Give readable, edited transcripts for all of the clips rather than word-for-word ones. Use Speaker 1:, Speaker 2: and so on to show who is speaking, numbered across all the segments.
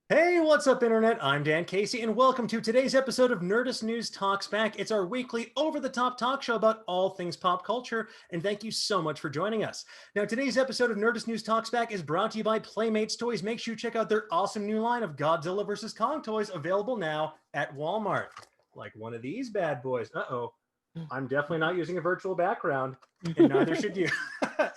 Speaker 1: Hey, what's up, Internet? I'm Dan Casey, and welcome to today's episode of Nerdist News Talks Back. It's our weekly over-the-top talk show about all things pop culture, and thank you so much for joining us. Now, today's episode of Nerdist News Talks Back is brought to you by Playmates Toys. Make sure you check out their awesome new line of Godzilla vs. Kong toys available now at Walmart. Like one of these bad boys. Uh-oh. I'm definitely not using a virtual background, and neither should you.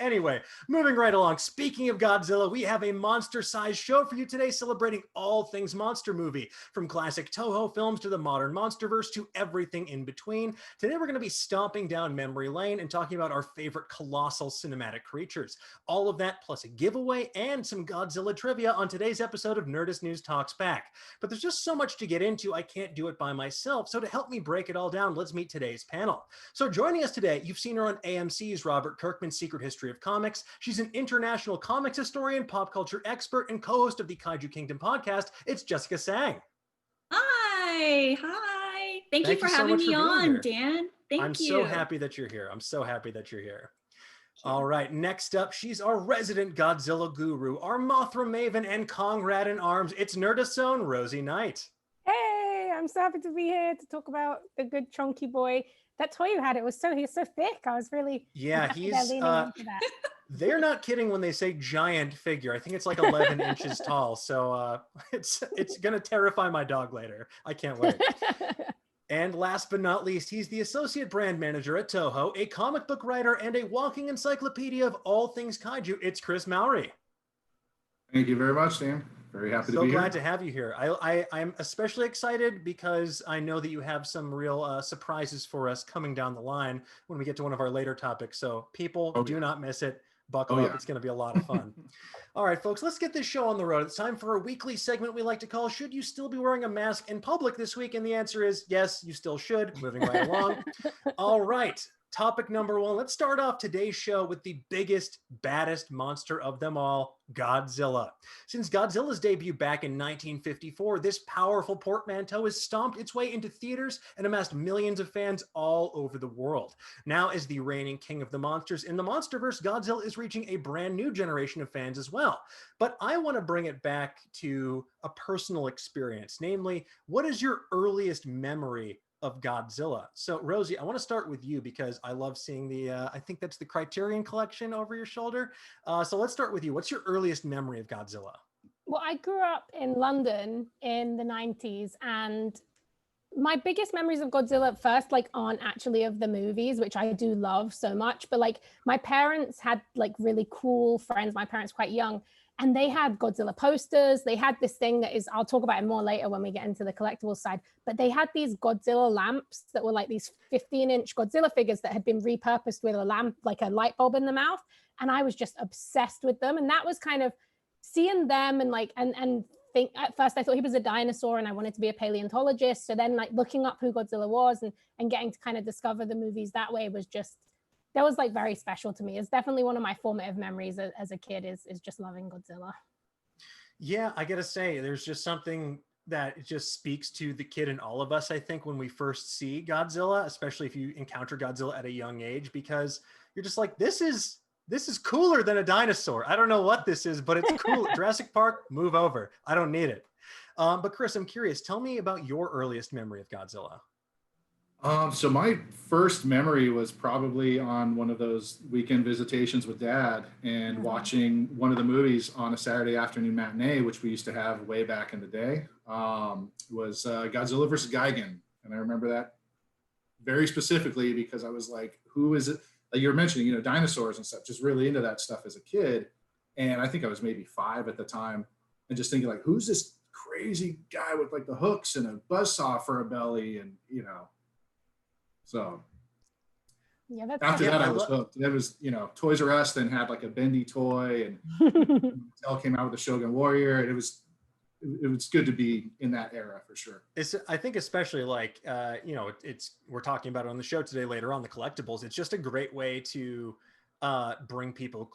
Speaker 1: Anyway, moving right along. Speaking of Godzilla, we have a monster-sized show for you today celebrating all things monster movie, from classic Toho films to the modern Monsterverse to everything in between. Today we're going to be stomping down memory lane and talking about our favorite colossal cinematic creatures. All of that plus a giveaway and some Godzilla trivia on today's episode of Nerdist News Talks Back. But there's just so much to get into, I can't do it by myself. So to help me break it all down, let's meet today's panel. So joining us today, you've seen her on AMC's Robert Kirkman's Secret History of Comics. She's an international comics historian, pop culture expert, and co-host of the Kaiju Kingdom podcast. It's Jessica Tseang.
Speaker 2: Hi. Thank you for having me on, Dan. Thank you.
Speaker 1: I'm so happy that you're here. All right, next up, she's our resident Godzilla guru, our Mothra maven and Kong rat in arms. It's Nerdist's own Rosie Knight.
Speaker 3: Hey, I'm so happy to be here to talk about the good chunky boy. That toy you had, he was so thick. I was really
Speaker 1: he's they're not kidding when they say giant figure. I think it's like 11 inches tall. So it's gonna terrify my dog later. I can't wait. And last but not least, he's the associate brand manager at Toho, a comic book writer, and a walking encyclopedia of all things kaiju. It's Chris Mowry.
Speaker 4: Thank you very much, Dan. Very happy to be here.
Speaker 1: So glad to have you here. I'm especially excited because I know that you have some real surprises for us coming down the line when we get to one of our later topics. So people, do not miss it. Buckle up. It's going to be a lot of fun. All right, folks, let's get this show on the road. It's time for a weekly segment we like to call Should You Still Be Wearing a Mask in Public This Week? And the answer is yes, you still should. Moving right along. All right. Topic number one. Let's start off today's show with the biggest, baddest monster of them all, Godzilla. Since Godzilla's debut back in 1954, this powerful portmanteau has stomped its way into theaters and amassed millions of fans all over the world. Now, as the reigning king of the monsters in the Monsterverse, Godzilla is reaching a brand new generation of fans as well. But I want to bring it back to a personal experience, namely, what is your earliest memory of Godzilla? So Rosie, I want to start with you because I love seeing the, I think that's the Criterion collection over your shoulder. So let's start with you. What's your earliest memory of Godzilla?
Speaker 3: Well, I grew up in London in the 90s, and my biggest memories of Godzilla at first, aren't actually of the movies, which I do love so much, but my parents had really cool friends. My parents quite young, and they had Godzilla posters. They had this thing that is, I'll talk about it more later when we get into the collectibles side, but they had these Godzilla lamps that were these 15-inch Godzilla figures that had been repurposed with a lamp, like a light bulb in the mouth. And I was just obsessed with them. And that was kind of seeing them and think at first I thought he was a dinosaur and I wanted to be a paleontologist. So then looking up who Godzilla was and getting to kind of discover the movies that way was just, that was very special to me. It's definitely one of my formative memories as a kid is just loving Godzilla.
Speaker 1: Yeah, I gotta say, there's just something that just speaks to the kid in all of us, I think, when we first see Godzilla, especially if you encounter Godzilla at a young age, because you're just like, this is cooler than a dinosaur. I don't know what this is, but it's cool. Jurassic Park, move over. I don't need it. But Chris, I'm curious, tell me about your earliest memory of Godzilla.
Speaker 4: So my first memory was probably on one of those weekend visitations with Dad and watching one of the movies on a Saturday afternoon matinee, which we used to have way back in the day, was Godzilla versus Gigan. And I remember that very specifically because I was like, who is it? Like you were mentioning, dinosaurs and stuff, just really into that stuff as a kid. And I think I was maybe 5 at the time and just thinking who's this crazy guy with the hooks and a buzzsaw for a belly and, So
Speaker 3: yeah, that's
Speaker 4: after that, I was hooked. It was, Toys R Us then had a bendy toy, and Mattel came out with the Shogun Warrior. And it was good to be in that era for sure.
Speaker 1: I think especially we're talking about it on the show today later on, the collectibles. It's just a great way to bring people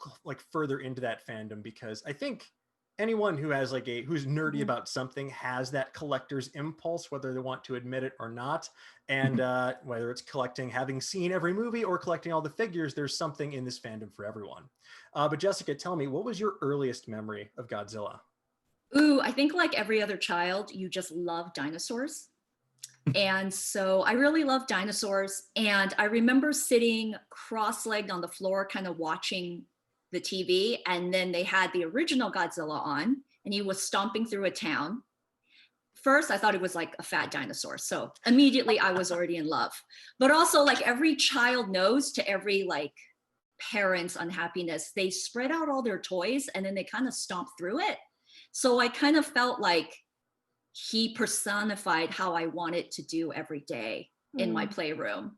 Speaker 1: further into that fandom, because I think anyone who has who's nerdy about something has that collector's impulse, whether they want to admit it or not. And whether it's collecting, having seen every movie, or collecting all the figures, there's something in this fandom for everyone. But Jessica, tell me, what was your earliest memory of Godzilla?
Speaker 2: Ooh, I think like every other child, you just love dinosaurs. And so I really love dinosaurs. And I remember sitting cross-legged on the floor, kind of watching the TV. And then they had the original Godzilla on, and he was stomping through a town. First, I thought it was like a fat dinosaur. So immediately I was already in love. But also, like every child knows, to every like parent's unhappiness, they spread out all their toys and then they kind of stomp through it. So I kind of felt like he personified how I wanted to do every day in my playroom.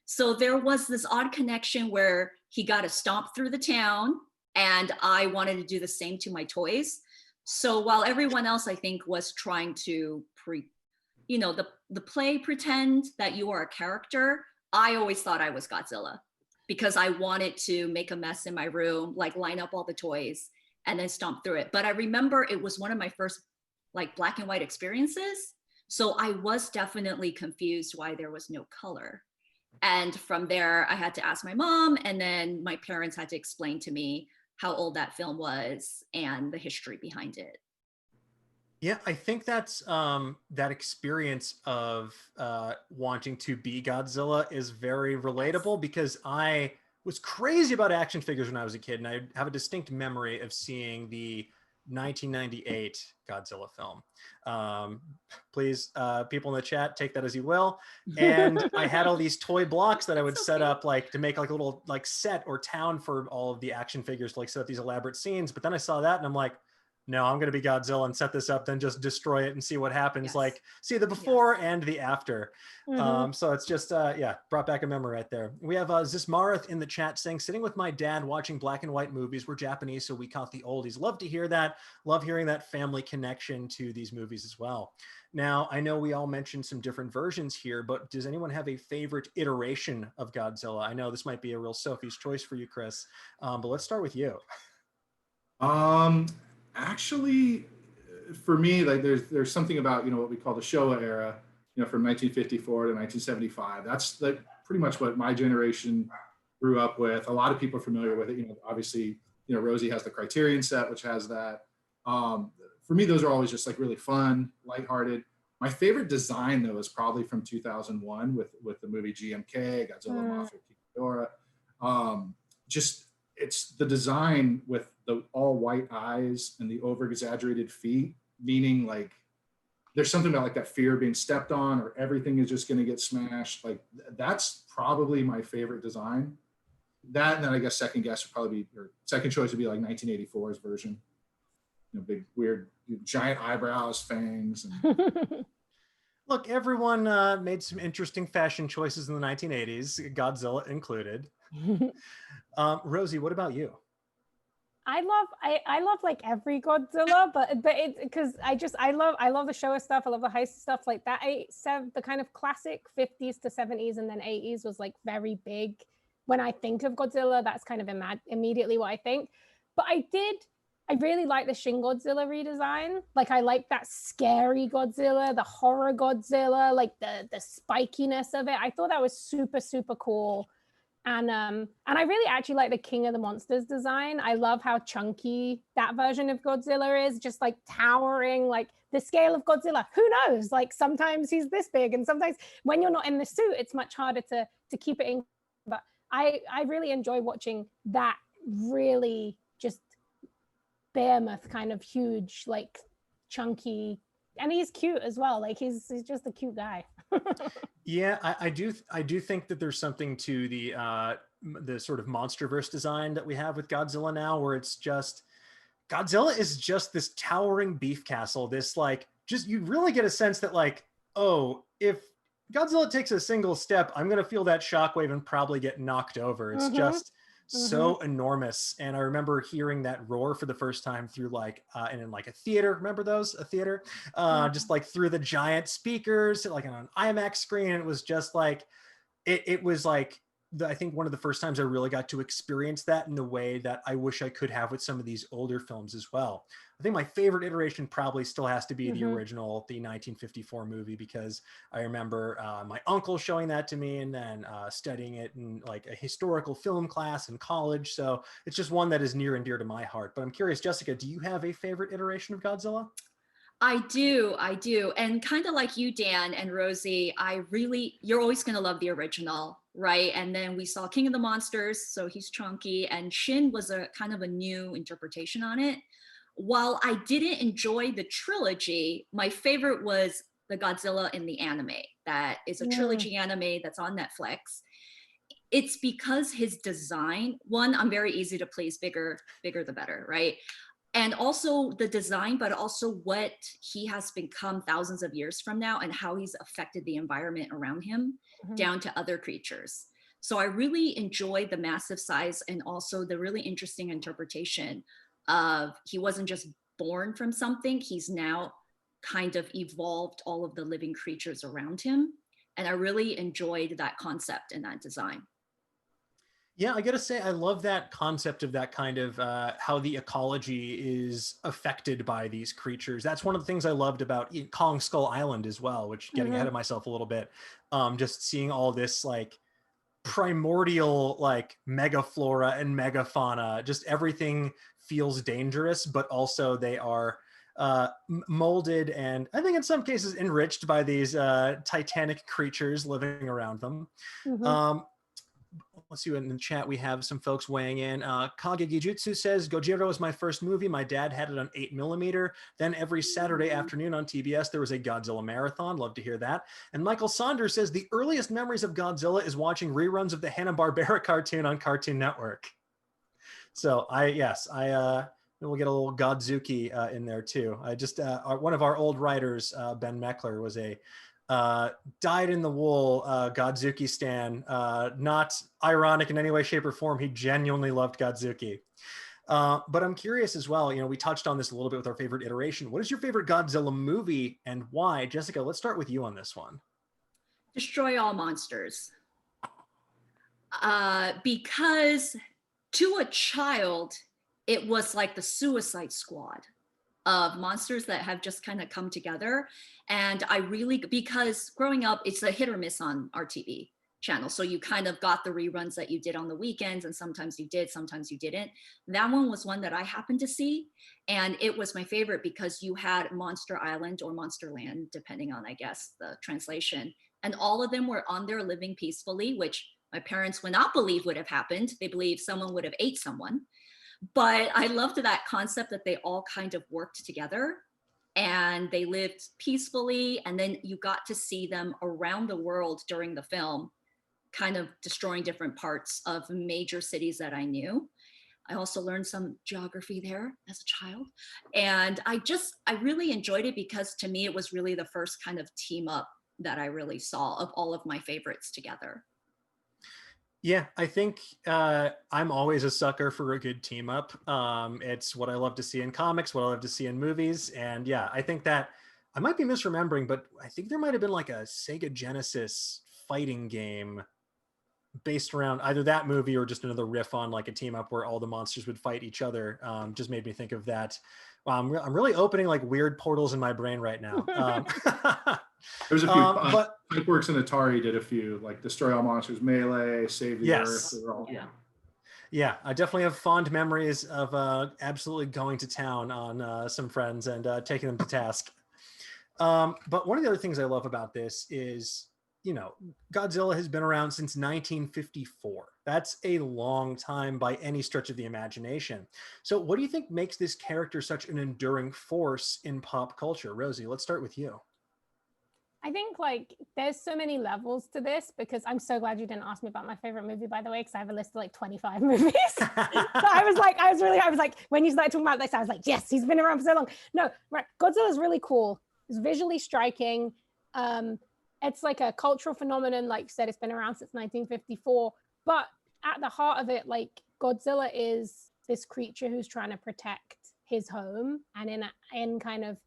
Speaker 2: So there was this odd connection where he got to stomp through the town, and I wanted to do the same to my toys. So while everyone else, I think, was trying to the play pretend that you are a character, I always thought I was Godzilla because I wanted to make a mess in my room, like line up all the toys and then stomp through it. But I remember it was one of my first like black and white experiences. So I was definitely confused why there was no color. And from there, I had to ask my mom, and then my parents had to explain to me how old that film was and the history behind it.
Speaker 1: Yeah, I think that's that experience of wanting to be Godzilla is very relatable, because I was crazy about action figures when I was a kid, and I have a distinct memory of seeing the 1998 Godzilla film. Please, people in the chat, take that as you will. And I had all these toy blocks that I would set up like to make like a little like set or town for all of the action figures to like set up these elaborate scenes. But then I saw that and I'm like, no, I'm going to be Godzilla and set this up, then just destroy it and see what happens. Yes. Like see the before and the after. So it's just, yeah, brought back a memory right there. We have Zismarith in the chat saying, sitting with my dad watching black and white movies. We're Japanese, so we caught the oldies. Love to hear that. Love hearing that family connection to these movies as well. Now, I know we all mentioned some different versions here, but does anyone have a favorite iteration of Godzilla? I know this might be a real Sophie's choice for you, Chris, but let's start with you.
Speaker 4: Actually, for me, like there's something about, what we call the Showa era, from 1954 to 1975. That's like pretty much what my generation grew up with. A lot of people are familiar with it. Obviously, Rosie has the Criterion set, which has that. For me, those are always just like really fun, lighthearted. My favorite design though is probably from 2001 with the movie GMK, Godzilla, Mothra, King Ghidorah. It's the design with the all white eyes and the over exaggerated feet, meaning like there's something about like that fear of being stepped on or everything is just going to get smashed. Like that's probably my favorite design. That, and then I guess second choice would be like 1984's version. Big weird giant eyebrows, fangs. And...
Speaker 1: Look, everyone made some interesting fashion choices in the 1980s, Godzilla included. Rosie, what about you?
Speaker 3: I love like every Godzilla, but it's because I love the Showa stuff. I love the heist stuff like that. The kind of classic 50s to 70s and then 80s was like very big. When I think of Godzilla, that's kind of immediately what I think. But I really like the Shin Godzilla redesign. Like I like that scary Godzilla, the horror Godzilla, like the spikiness of it. I thought that was super, super cool. And I really actually like the King of the Monsters design. I love how chunky that version of Godzilla is, just like towering, like the scale of Godzilla. Who knows? Like sometimes he's this big, and sometimes when you're not in the suit, it's much harder to keep it in. But I really enjoy watching that really just behemoth kind of huge, like chunky, and he's cute as well. Like he's just a cute guy.
Speaker 1: Yeah, I do think that there's something to the sort of Monsterverse design that we have with Godzilla now, where it's just Godzilla is just this towering beef castle. This like just you really get a sense that like, oh, if Godzilla takes a single step, I'm gonna feel that shockwave and probably get knocked over. It's just so enormous. And I remember hearing that roar for the first time through like in like a theater. Remember those? A theater? Just like through the giant speakers, like on an IMAX screen. It was just like it was like I think one of the first times I really got to experience that in the way that I wish I could have with some of these older films as well. I think my favorite iteration probably still has to be the original, the 1954 movie, because I remember my uncle showing that to me and then studying it in like a historical film class in college. So it's just one that is near and dear to my heart. But I'm curious, Jessica, do you have a favorite iteration of Godzilla?
Speaker 2: I do. And kind of like you, Dan and Rosie, you're always going to love the original, right? And then we saw King of the Monsters, so he's chunky, and Shin was a kind of a new interpretation on it. While I didn't enjoy the trilogy, my favorite was the Godzilla in the anime. That is a trilogy anime that's on Netflix. It's because his design, one, I'm very easy to please, bigger the better, right? And also the design, but also what he has become thousands of years from now and how he's affected the environment around him down to other creatures. So I really enjoyed the massive size and also the really interesting interpretation of he wasn't just born from something, he's now kind of evolved all of the living creatures around him. And I really enjoyed that concept and that design.
Speaker 1: Yeah, I gotta say, I love that concept of that kind of how the ecology is affected by these creatures. That's one of the things I loved about Kong Skull Island as well, which getting ahead of myself a little bit, just seeing all this like primordial like megaflora and megafauna, just everything feels dangerous, but also they are molded and I think in some cases enriched by these titanic creatures living around them. Let's see, in the chat we have some folks weighing in. Kage Gijutsu says, Gojira was my first movie. My dad had it on 8mm. Then every Saturday afternoon on TBS, there was a Godzilla marathon. Love to hear that. And Michael Saunders says, the earliest memories of Godzilla is watching reruns of the Hanna-Barbera cartoon on Cartoon Network. So we'll get a little Godzuki in there too. One of our old writers, Ben Meckler, was a dyed in the wool Godzuki stan, not ironic in any way, shape, or form. He genuinely loved Godzuki. But I'm curious as well, we touched on this a little bit with our favorite iteration. What is your favorite Godzilla movie and why? Jessica, let's start with you on this one.
Speaker 2: Destroy All Monsters. Because to a child, it was like the Suicide Squad of monsters that have just kind of come together. And because growing up, it's a hit or miss on our TV channel. So you kind of got the reruns that you did on the weekends, and sometimes you did, sometimes you didn't. That one was one that I happened to see. And it was my favorite because you had Monster Island or Monsterland, depending on, I guess, the translation. And all of them were on there living peacefully, which my parents would not believe would have happened. They believed someone would have ate someone. But I loved that concept that they all kind of worked together and they lived peacefully. And then you got to see them around the world during the film, kind of destroying different parts of major cities that I knew. I also learned some geography there as a child. And I really enjoyed it because to me, it was really the first kind of team up that I really saw of all of my favorites together.
Speaker 1: Yeah, I think I'm always a sucker for a good team up. It's what I love to see in comics, what I love to see in movies. And yeah, I think that I might be misremembering, but I think there might have been like a Sega Genesis fighting game based around either that movie or just another riff on like a team up where all the monsters would fight each other. Just made me think of that. Wow, I'm really opening like weird portals in my brain right now.
Speaker 4: There's a few, but Pipeworks and Atari did a few, like Destroy All Monsters, Melee, Save the Earth.
Speaker 1: Yeah, I definitely have fond memories of absolutely going to town on some friends and taking them to task. But one of the other things I love about this is, Godzilla has been around since 1954. That's a long time by any stretch of the imagination. So what do you think makes this character such an enduring force in pop culture? Rosie, let's start with you.
Speaker 3: I think like there's so many levels to this because I'm so glad you didn't ask me about my favorite movie, by the way, because I have a list of like 25 movies. So I was like, when you started talking about this, I was like, yes, he's been around for so long. No, right. Godzilla's really cool. It's visually striking. It's like a cultural phenomenon. Like you said, it's been around since 1954. But at the heart of it, like Godzilla is this creature who's trying to protect his home, and in kind of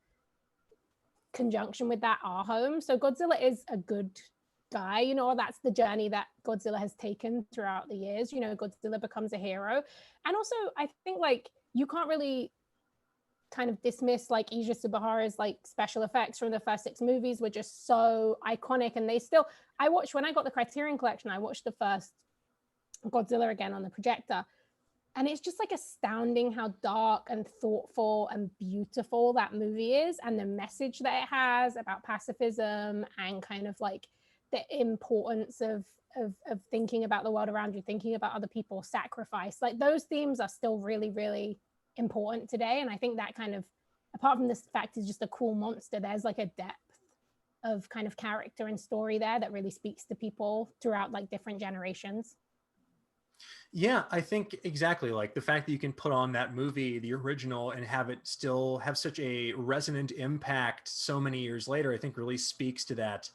Speaker 3: conjunction with that, our home. So Godzilla is a good guy, you know, or that's the journey that Godzilla has taken throughout the years. You know, Godzilla becomes a hero. And also, I think like you can't really kind of dismiss like Ija Subaru's like special effects from the first 6 movies were just so iconic. And they still, I watched, when I got the Criterion Collection, I watched the first Godzilla again on the projector. And it's just like astounding how dark and thoughtful and beautiful that movie is, and the message that it has about pacifism and kind of like the importance of thinking about the world around you, thinking about other people, sacrifice. Like those themes are still really, really important today. And I think that kind of, apart from this fact is just a cool monster, there's like a depth of kind of character and story there that really speaks to people throughout like different generations.
Speaker 1: Yeah, I think exactly, like the fact that you can put on that movie, the original, and have it still have such a resonant impact so many years later, I think really speaks to that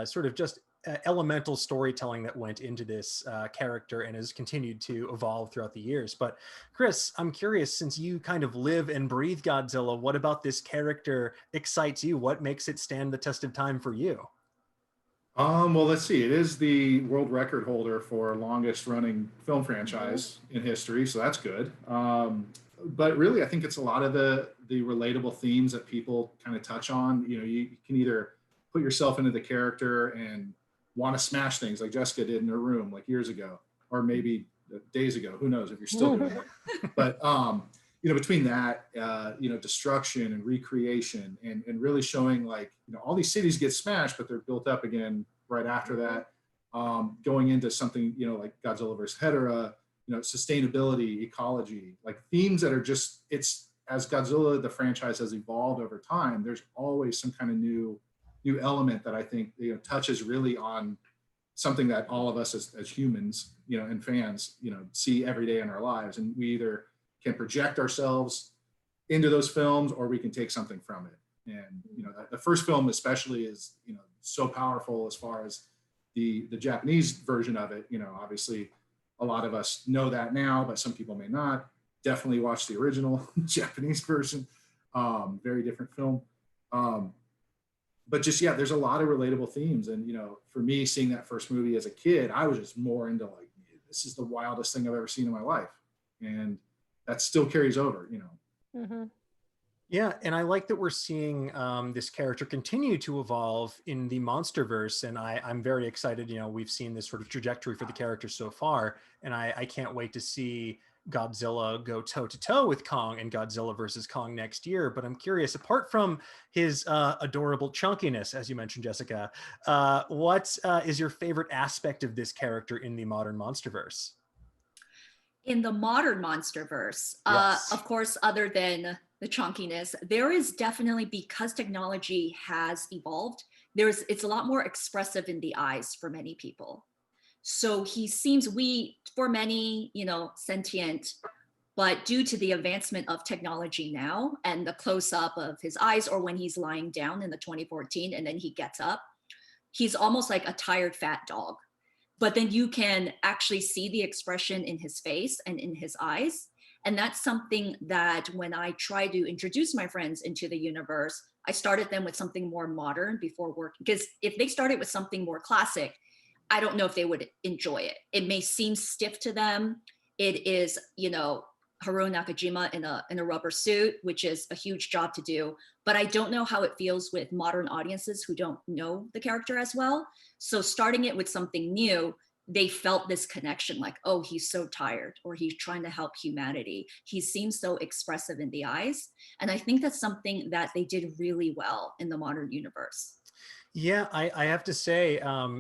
Speaker 1: sort of just elemental storytelling that went into this character and has continued to evolve throughout the years. But Chris, I'm curious, since you kind of live and breathe Godzilla, what about this character excites you? What makes it stand the test of time for you?
Speaker 4: Well, let's see. It is the world record holder for longest running film franchise in history, so that's good. But really, I think it's a lot of the relatable themes that people kind of touch on. You know, you can either put yourself into the character and want to smash things like Jessica did in her room like years ago, or maybe days ago. Who knows if you're still doing it? But you know, between that, you know, destruction and recreation, and really showing like, you know, all these cities get smashed, but they're built up again right after that. Going into something, you know, like Godzilla versus Hedorah, you know, sustainability, ecology, like themes that are just, it's, as Godzilla, the franchise has evolved over time, there's always some kind of new element that I think, you know, touches really on something that all of us as humans, you know, and fans, you know, see every day in our lives. And we either can project ourselves into those films, or we can take something from it. And, you know, the first film especially is, you know, so powerful as far as the Japanese version of it. You know, obviously a lot of us know that now, but some people may not. Definitely watch the original Japanese version. Very different film. But just, yeah, there's a lot of relatable themes. And, you know, for me, seeing that first movie as a kid, I was just more into like, this is the wildest thing I've ever seen in my life. And that still carries over, you know.
Speaker 3: Mm-hmm.
Speaker 1: Yeah, and I like that we're seeing this character continue to evolve in the Monsterverse, and I'm very excited. You know, we've seen this sort of trajectory for the character so far, and I can't wait to see Godzilla go toe-to-toe with Kong and Godzilla versus Kong next year. But I'm curious, apart from his adorable chunkiness, as you mentioned, Jessica, what is your favorite aspect of this character in the modern Monsterverse?
Speaker 2: In the modern Monsterverse,
Speaker 1: Yes.
Speaker 2: of course, other than the chunkiness, there is definitely, because technology has evolved, it's a lot more expressive in the eyes for many people. So he seems, for many, you know, sentient, but due to the advancement of technology now and the close up of his eyes, or when he's lying down in the 2014 and then he gets up, he's almost like a tired fat dog. But then you can actually see the expression in his face and in his eyes. And that's something that when I try to introduce my friends into the universe, I started them with something more modern before working. Because if they started with something more classic, I don't know if they would enjoy it. It may seem stiff to them. It is, you know, Haruo Nakajima in a rubber suit, which is a huge job to do. But I don't know how it feels with modern audiences who don't know the character as well. So starting it with something new, they felt this connection, like, oh, he's so tired, or he's trying to help humanity. He seems so expressive in the eyes. And I think that's something that they did really well in the modern universe.
Speaker 1: Yeah, I have to say,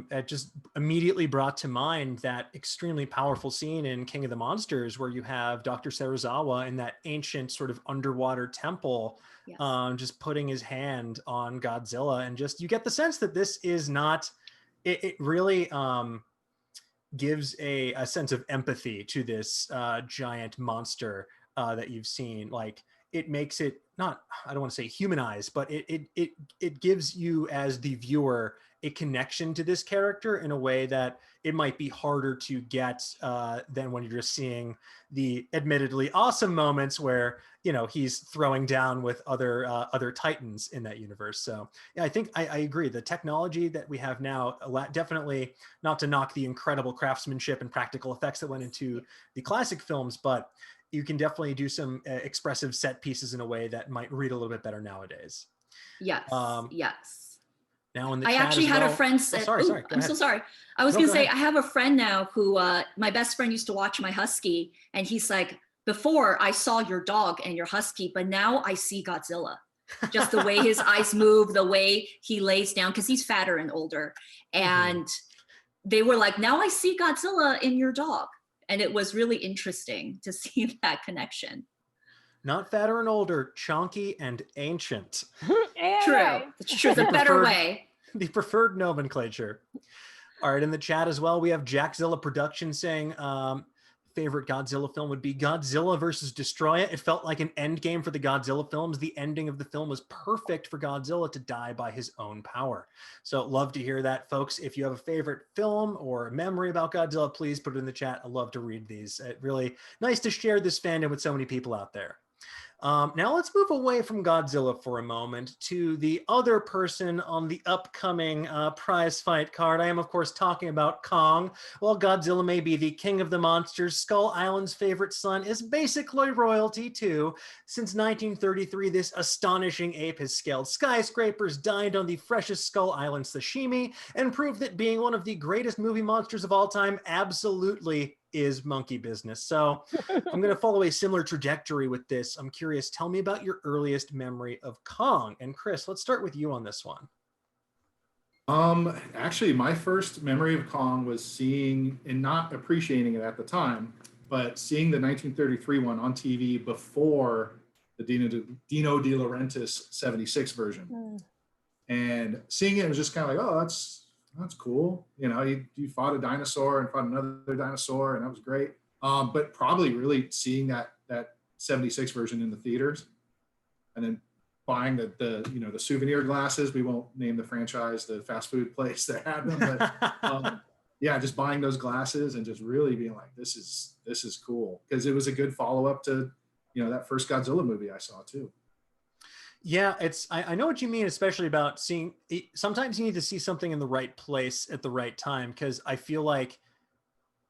Speaker 1: it just immediately brought to mind that extremely powerful scene in King of the Monsters where you have Dr. Serizawa in that ancient sort of underwater temple,
Speaker 2: Yes.
Speaker 1: just putting his hand on Godzilla. And just, you get the sense that this is not, it really gives a sense of empathy to this giant monster that you've seen. Like, it makes it not, I don't want to say humanized, but it gives you as the viewer a connection to this character in a way that it might be harder to get than when you're just seeing the admittedly awesome moments where, you know, he's throwing down with other titans in that universe. So yeah, I think I agree. The technology that we have now, definitely, not to knock the incredible craftsmanship and practical effects that went into the classic films, but you can definitely do some expressive set pieces in a way that might read a little bit better nowadays.
Speaker 2: Yes, yes.
Speaker 1: Now in the
Speaker 2: I
Speaker 1: chat
Speaker 2: actually
Speaker 1: as
Speaker 2: had
Speaker 1: well.
Speaker 2: a friend say,
Speaker 1: sorry. Go
Speaker 2: I'm
Speaker 1: ahead.
Speaker 2: so sorry. I was going to say, I have a friend now who, my best friend used to watch my husky, and he's like, before I saw your dog and your husky, but now I see Godzilla. Just the way his eyes move, the way he lays down, because he's fatter and older. And they were like, now I see Godzilla in your dog. And it was really interesting to see that connection.
Speaker 1: Not fatter and older, chunky and ancient.
Speaker 3: Yeah,
Speaker 2: True.
Speaker 3: right.
Speaker 2: It's a better way.
Speaker 1: The preferred nomenclature. All right, in the chat as well, we have Jackzilla Production saying favorite Godzilla film would be Godzilla versus Destroya. It felt like an end game for the Godzilla films. The ending of the film was perfect for Godzilla to die by his own power. So love to hear that, folks. If you have a favorite film or a memory about Godzilla, please put it in the chat. I love to read these. Really nice to share this fandom with so many people out there. Now let's move away from Godzilla for a moment to the other person on the upcoming prize fight card. I am, of course, talking about Kong. While Godzilla may be the king of the monsters, Skull Island's favorite son is basically royalty too. Since 1933, this astonishing ape has scaled skyscrapers, dined on the freshest Skull Island sashimi, and proved that being one of the greatest movie monsters of all time absolutely is monkey business. So I'm going to follow a similar trajectory with this. I'm curious, tell me about your earliest memory of Kong. And Chris, let's start with you on this one.
Speaker 4: Actually, my first memory of Kong was seeing and not appreciating it at the time, but seeing the 1933 one on TV before the Dino De Laurentiis 76 version. And seeing it was just kind of like, oh, that's cool. You know, you fought a dinosaur and fought another dinosaur, and that was great. But probably really seeing that 76 version in the theaters, and then buying the souvenir glasses. We won't name the franchise, the fast food place that had them, but yeah, just buying those glasses and just really being like, this is cool, because it was a good follow up to that first Godzilla movie I saw too.
Speaker 1: Yeah, I know what you mean, especially about seeing, sometimes you need to see something in the right place at the right time, because I feel like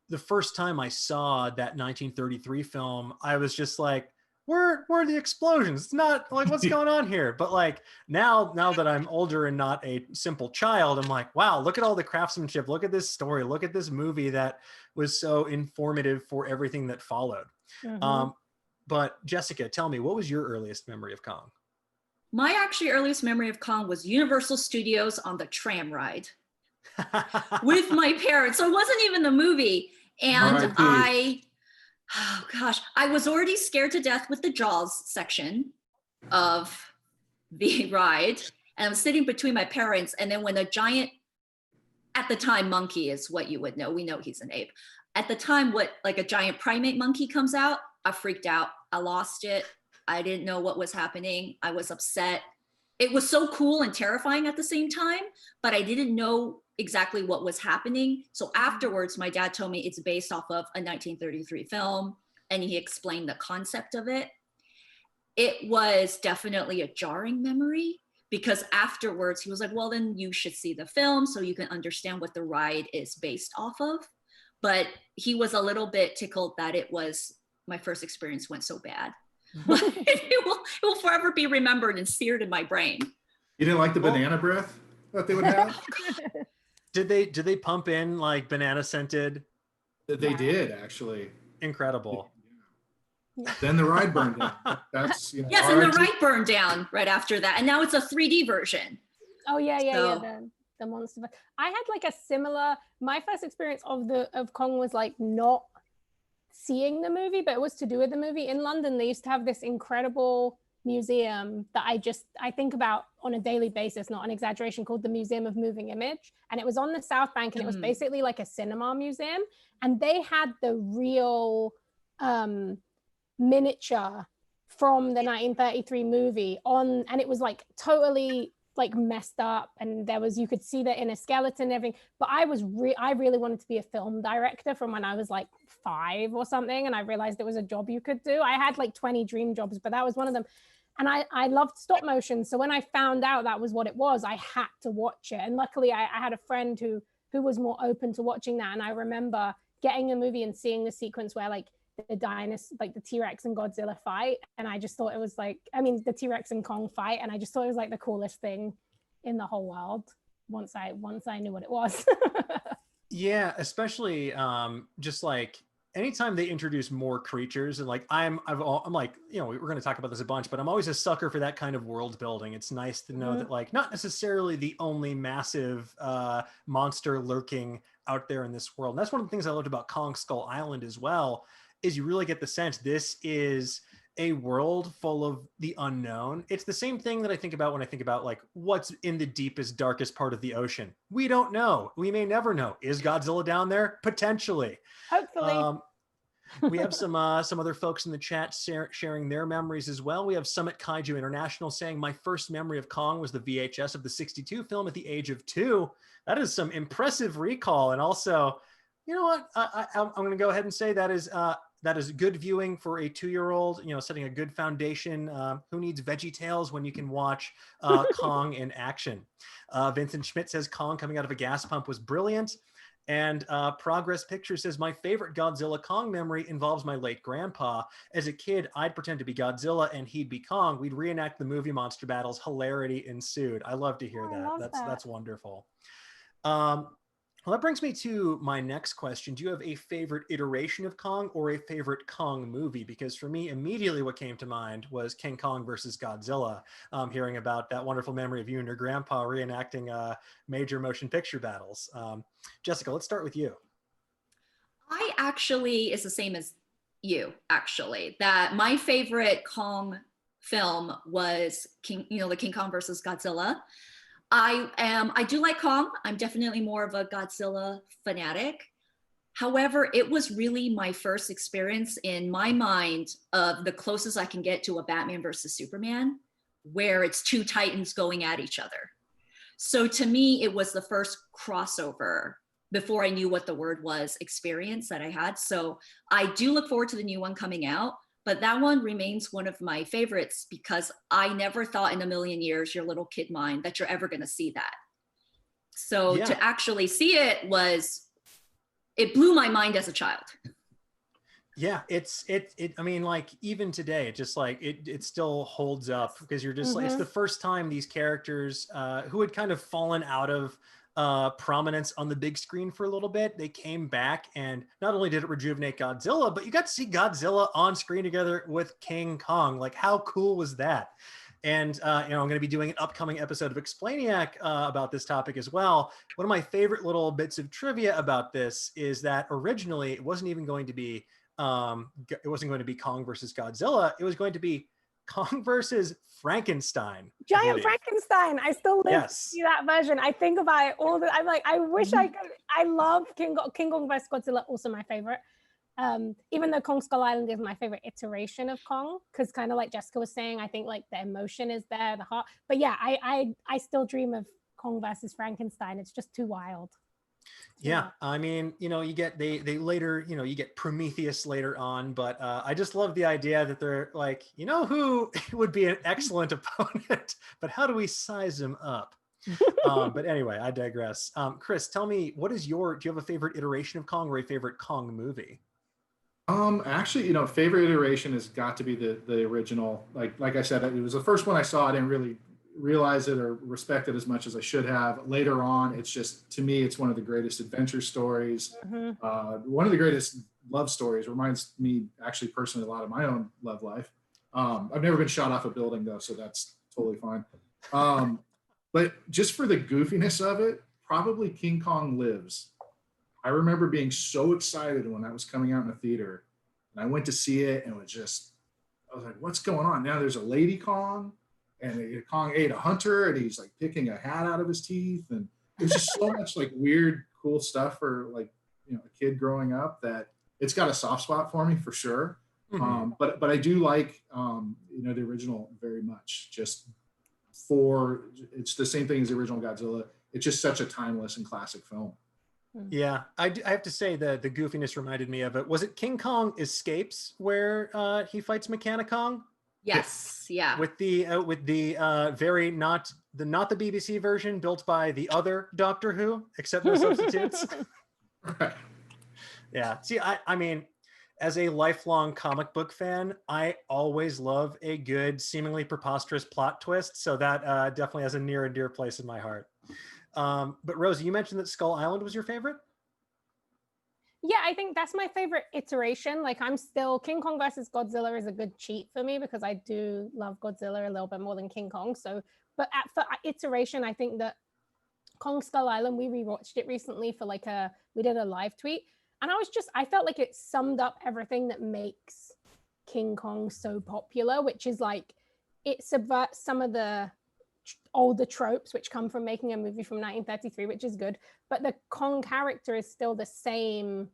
Speaker 1: the first time I saw that 1933 film, I was just like, where are the explosions? It's not like, what's going on here? But like now that I'm older and not a simple child, I'm like, wow, look at all the craftsmanship. Look at this story. Look at this movie that was so informative for everything that followed. But Jessica, tell me, what was your earliest memory of Kong?
Speaker 2: My actually earliest memory of Kong was Universal Studios on the tram ride with my parents. So it wasn't even the movie. And I was already scared to death with the Jaws section of the ride. And I'm sitting between my parents. And then when a giant, at the time, monkey is what you would know. We know he's an ape. At the time, like a giant primate monkey comes out, I freaked out. I lost it. I didn't know what was happening. I was upset. It was so cool and terrifying at the same time, but I didn't know exactly what was happening. So afterwards, my dad told me it's based off of a 1933 film, and he explained the concept of it. It was definitely a jarring memory, because afterwards he was like, well, then you should see the film so you can understand what the ride is based off of. But he was a little bit tickled that my first experience went so bad. But it will forever be remembered and seared in my brain.
Speaker 4: You didn't like the banana breath that they would have?
Speaker 1: Did they pump in like banana scented?
Speaker 4: They did, actually.
Speaker 1: Incredible.
Speaker 4: Then the ride burned down. That's
Speaker 2: yes, and the ride burned down right after that, and now it's a 3D version.
Speaker 3: Oh yeah. The Monsterverse. I had like a similar. My first experience of Kong was like not seeing the movie, but it was to do with the movie. In London, they used to have this incredible museum that I think about on a daily basis, not an exaggeration, called the Museum of Moving Image. And it was on the South Bank, and it was basically like a cinema museum. And they had the real miniature from the 1933 movie on, and it was like totally like messed up, and you could see the inner skeleton and everything. But I really wanted to be a film director from when I was like 5 or something, and I realized it was a job you could do. I had like 20 dream jobs, but that was one of them. And I loved stop motion, so when I found out that was what it was, I had to watch it. And luckily I had a friend who was more open to watching that. And I remember getting a movie and seeing the sequence where like the T-Rex and Godzilla fight, and I just thought it was like, I mean, the T-Rex and Kong fight, and I just thought it was like the coolest thing in the whole world once I knew what it was.
Speaker 1: Yeah, especially just like anytime they introduce more creatures, and like I'm like, you know, we're going to talk about this a bunch, but I'm always a sucker for that kind of world building. It's nice to know that like not necessarily the only massive monster lurking out there in this world. And that's one of the things I loved about Kong Skull Island as well, is you really get the sense this is a world full of the unknown. It's the same thing that I think about when I think about like what's in the deepest, darkest part of the ocean. We don't know. We may never know. Is Godzilla down there? Potentially.
Speaker 3: Hopefully.
Speaker 1: We have some other folks in the chat sharing their memories as well. We have Summit Kaiju International saying, my first memory of Kong was the VHS of the 62 film at the age of 2. That is some impressive recall. And also, you know what? I'm going to go ahead and say that is good viewing for a 2-year-old, you know, setting a good foundation. Who needs Veggie Tales when you can watch Kong in action? Vincent Schmidt says Kong coming out of a gas pump was brilliant. And Progress Picture says, my favorite Godzilla Kong memory involves my late grandpa. As a kid, I'd pretend to be Godzilla and he'd be Kong. We'd reenact the movie monster battles. Hilarity ensued. I love to hear that. That's wonderful. Well, that brings me to my next question. Do you have a favorite iteration of Kong or a favorite Kong movie? Because for me, immediately what came to mind was King Kong versus Godzilla, hearing about that wonderful memory of you and your grandpa reenacting major motion picture battles. Jessica, let's start with you.
Speaker 2: I actually, is the same as you, actually, that my favorite Kong film was the King Kong versus Godzilla. I do like Kong. I'm definitely more of a Godzilla fanatic. However, it was really my first experience in my mind of the closest I can get to a Batman versus Superman, where it's two titans going at each other. So to me, it was the first crossover before I knew what the word was experience that I had. So I do look forward to the new one coming out. But that one remains one of my favorites because I never thought in a million years, your little kid mind, that you're ever going to see that. So to actually see it it blew my mind as a child.
Speaker 1: Yeah, I mean, like even today, just like it still holds up because you're just like, it's the first time these characters who had kind of fallen out of prominence on the big screen for a little bit, they came back, and not only did it rejuvenate Godzilla, but you got to see Godzilla on screen together with King Kong. Like, how cool was that? And I'm going to be doing an upcoming episode of Explainiac about this topic as well. One of my favorite little bits of trivia about this is that originally it wasn't even going to be Kong versus Godzilla. It was going to be Kong versus Frankenstein.
Speaker 3: Giant Frankenstein. I still live to see that version. I think about it all the. I'm like, I wish I could. I love King Kong versus Godzilla. Also my favorite. Even though Kong Skull Island is my favorite iteration of Kong, because kind of like Jessica was saying, I think like the emotion is there, the heart. But yeah, I still dream of Kong versus Frankenstein. It's just too wild.
Speaker 1: Yeah, I mean, you get they later, you get Prometheus later on, but I just love the idea that they're like, who would be an excellent opponent, but how do we size him up? But anyway, I digress. Chris, tell me, do you have a favorite iteration of Kong or a favorite Kong movie?
Speaker 4: Actually, favorite iteration has got to be the original. Like I said, it was the first one I saw. I didn't really realize it or respect it as much as I should have. Later on, it's just, to me, it's one of the greatest adventure stories. One of the greatest love stories. Reminds me actually personally a lot of my own love life. I've never been shot off a building though, so that's totally fine. But just for the goofiness of it, probably King Kong Lives. I remember being so excited when that was coming out in the theater, and I went to see it, and I was like, what's going on? Now there's a lady Kong, and Kong ate a hunter, and he's like picking a hat out of his teeth, and there's just so much like weird, cool stuff for like a kid growing up that it's got a soft spot for me for sure. But I do like the original very much. Just it's the same thing as the original Godzilla. It's just such a timeless and classic film.
Speaker 1: Yeah, I have to say the goofiness reminded me of it. Was it King Kong Escapes where he fights Mechanicong?
Speaker 2: Yes, yeah.
Speaker 1: With the very not the BBC version built by the other Doctor Who, except no substitutes. Yeah. See, I mean, as a lifelong comic book fan, I always love a good, seemingly preposterous plot twist. So that definitely has a near and dear place in my heart. But Rosie, you mentioned that Skull Island was your favorite?
Speaker 3: Yeah, I think that's my favorite iteration. Like, I'm still, King Kong versus Godzilla is a good cheat for me because I do love Godzilla a little bit more than King Kong. So, but for iteration, I think that Kong Skull Island, we rewatched it recently for we did a live tweet. And I felt like it summed up everything that makes King Kong so popular, which is like, it subverts some of the older tropes which come from making a movie from 1933, which is good, but the Kong character is still the same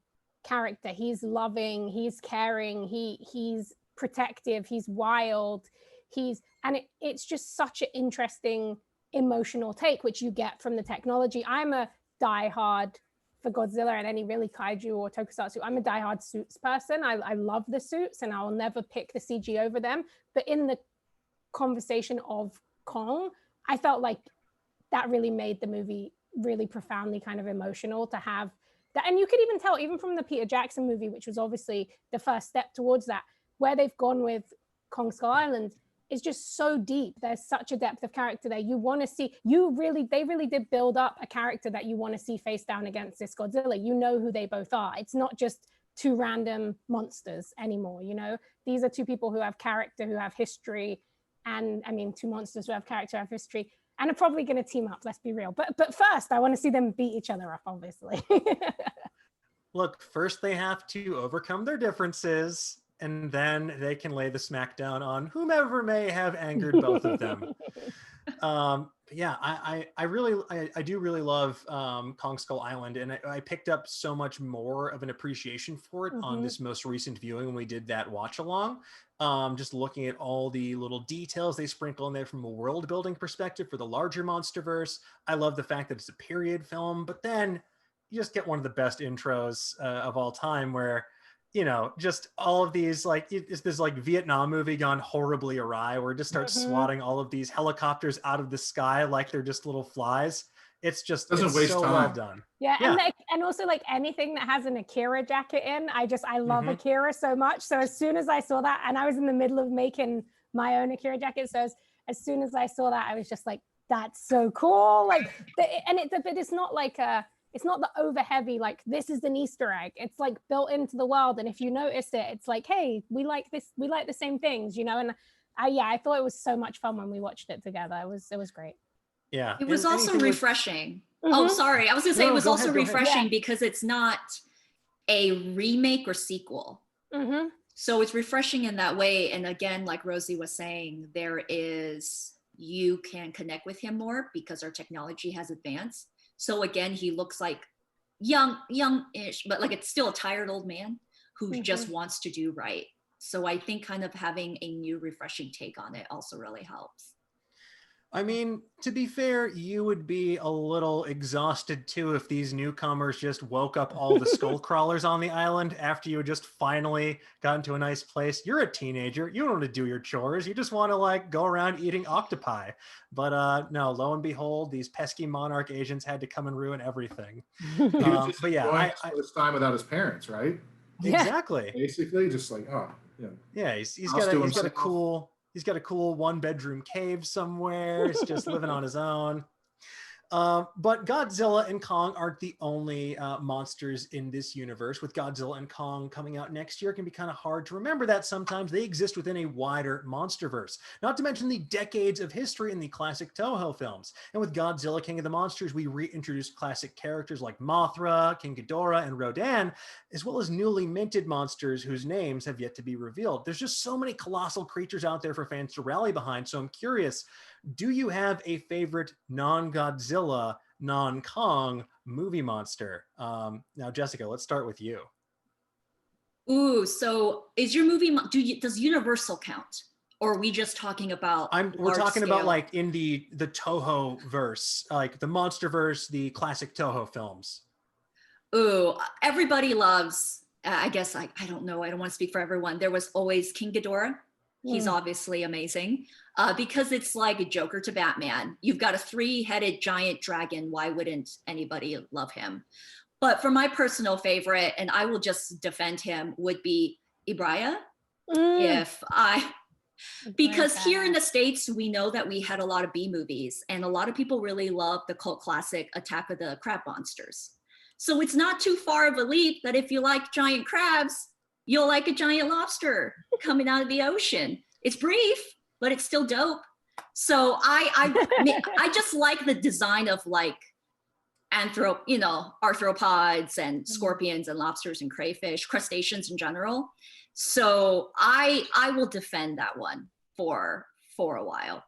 Speaker 3: character. He's loving, he's caring, he's protective, he's wild, it's just such an interesting emotional take which you get from the technology. I'm a diehard for Godzilla and any really kaiju or tokusatsu. I'm a diehard suits person. I love the suits and I'll never pick the CG over them, but in the conversation of Kong, I felt like that really made the movie really profoundly kind of emotional to have that. And you could even tell, even from the Peter Jackson movie, which was obviously the first step towards that, where they've gone with Kong Skull Island is just so deep. There's such a depth of character there. You want to see, they really did build up a character that you want to see face down against this Godzilla. You know who they both are. It's not just two random monsters anymore. You know, these are two people who have character, who have history. And I mean, two monsters who have character, have history, and are probably going to team up. Let's be real. But first, I want to see them beat each other up, obviously.
Speaker 1: Look, first they have to overcome their differences, and then they can lay the smackdown on whomever may have angered both of them. Yeah, I do really love Kong Skull Island, and I picked up so much more of an appreciation for it on this most recent viewing when we did that watch along. Just looking at all the little details they sprinkle in there from a world building perspective for the larger Monsterverse. I love the fact that it's a period film, but then you just get one of the best intros of all time where, you know, just all of these, like, it's this like Vietnam movie gone horribly awry where it just starts swatting all of these helicopters out of the sky like they're just little flies. It's just
Speaker 4: Doesn't waste
Speaker 1: so
Speaker 4: time.
Speaker 1: well done.
Speaker 3: Yeah, and also like anything that has an Akira jacket in, I love Akira so much. So as soon as I saw that, and I was in the middle of making my own Akira jacket, so as soon as I saw that, I was just like, that's so cool. Like, but it's not like it's not the over heavy, like this is an Easter egg. It's like built into the world, and if you notice it, it's like, hey, we like this, we like the same things, you know. And I thought it was so much fun when we watched it together. It was great.
Speaker 1: Yeah,
Speaker 2: it was also refreshing. Oh, sorry, I was gonna say it was also refreshing because it's not a remake or sequel. So it's refreshing in that way. And again, like Rosie was saying, you can connect with him more because our technology has advanced. So again, he looks like young-ish, but like it's still a tired old man who just wants to do right. So I think kind of having a new refreshing take on it also really helps.
Speaker 1: I mean, to be fair, you would be a little exhausted too if these newcomers just woke up all the skull crawlers on the island after you had just finally gotten to a nice place. You're a teenager. You don't want to do your chores. You just want to like go around eating octopi. But no, lo and behold, these pesky monarch agents had to come and ruin everything. But yeah,
Speaker 4: this time without his parents, right?
Speaker 1: Exactly.
Speaker 4: Basically, just like, oh, yeah.
Speaker 1: Yeah, he's got a cool. He's got a cool one-bedroom cave somewhere. He's just living on his own. But Godzilla and Kong aren't the only monsters in this universe. With Godzilla and Kong coming out next year, it can be kind of hard to remember that sometimes they exist within a wider Monsterverse. Not to mention the decades of history in the classic Toho films. And with Godzilla, King of the Monsters, we reintroduced classic characters like Mothra, King Ghidorah, and Rodan, as well as newly minted monsters whose names have yet to be revealed. There's just so many colossal creatures out there for fans to rally behind. So I'm curious, do you have a favorite non-Godzilla, non-Kong movie monster? Now, Jessica, let's start with you.
Speaker 2: Ooh, so is your movie, does Universal count? Or are we just talking about
Speaker 1: we're talking about
Speaker 2: scale?
Speaker 1: like in the Toho verse, like the Monsterverse, the classic Toho films.
Speaker 2: Ooh, everybody loves, I guess, I don't know, I don't want to speak for everyone. There was always King Ghidorah. He's obviously amazing because it's like a Joker to Batman. You've got a 3-headed giant dragon. Why wouldn't anybody love him? But for my personal favorite, and I will just defend him, would be Ibraya. Because here in the States, we know that we had a lot of B movies, and a lot of people really love the cult classic Attack of the Crab Monsters. So it's not too far of a leap that if you like giant crabs, you'll like a giant lobster coming out of the ocean. It's brief, but it's still dope. So I just like the design of like arthropods and scorpions and lobsters and crayfish, crustaceans in general. So I will defend that one for a while.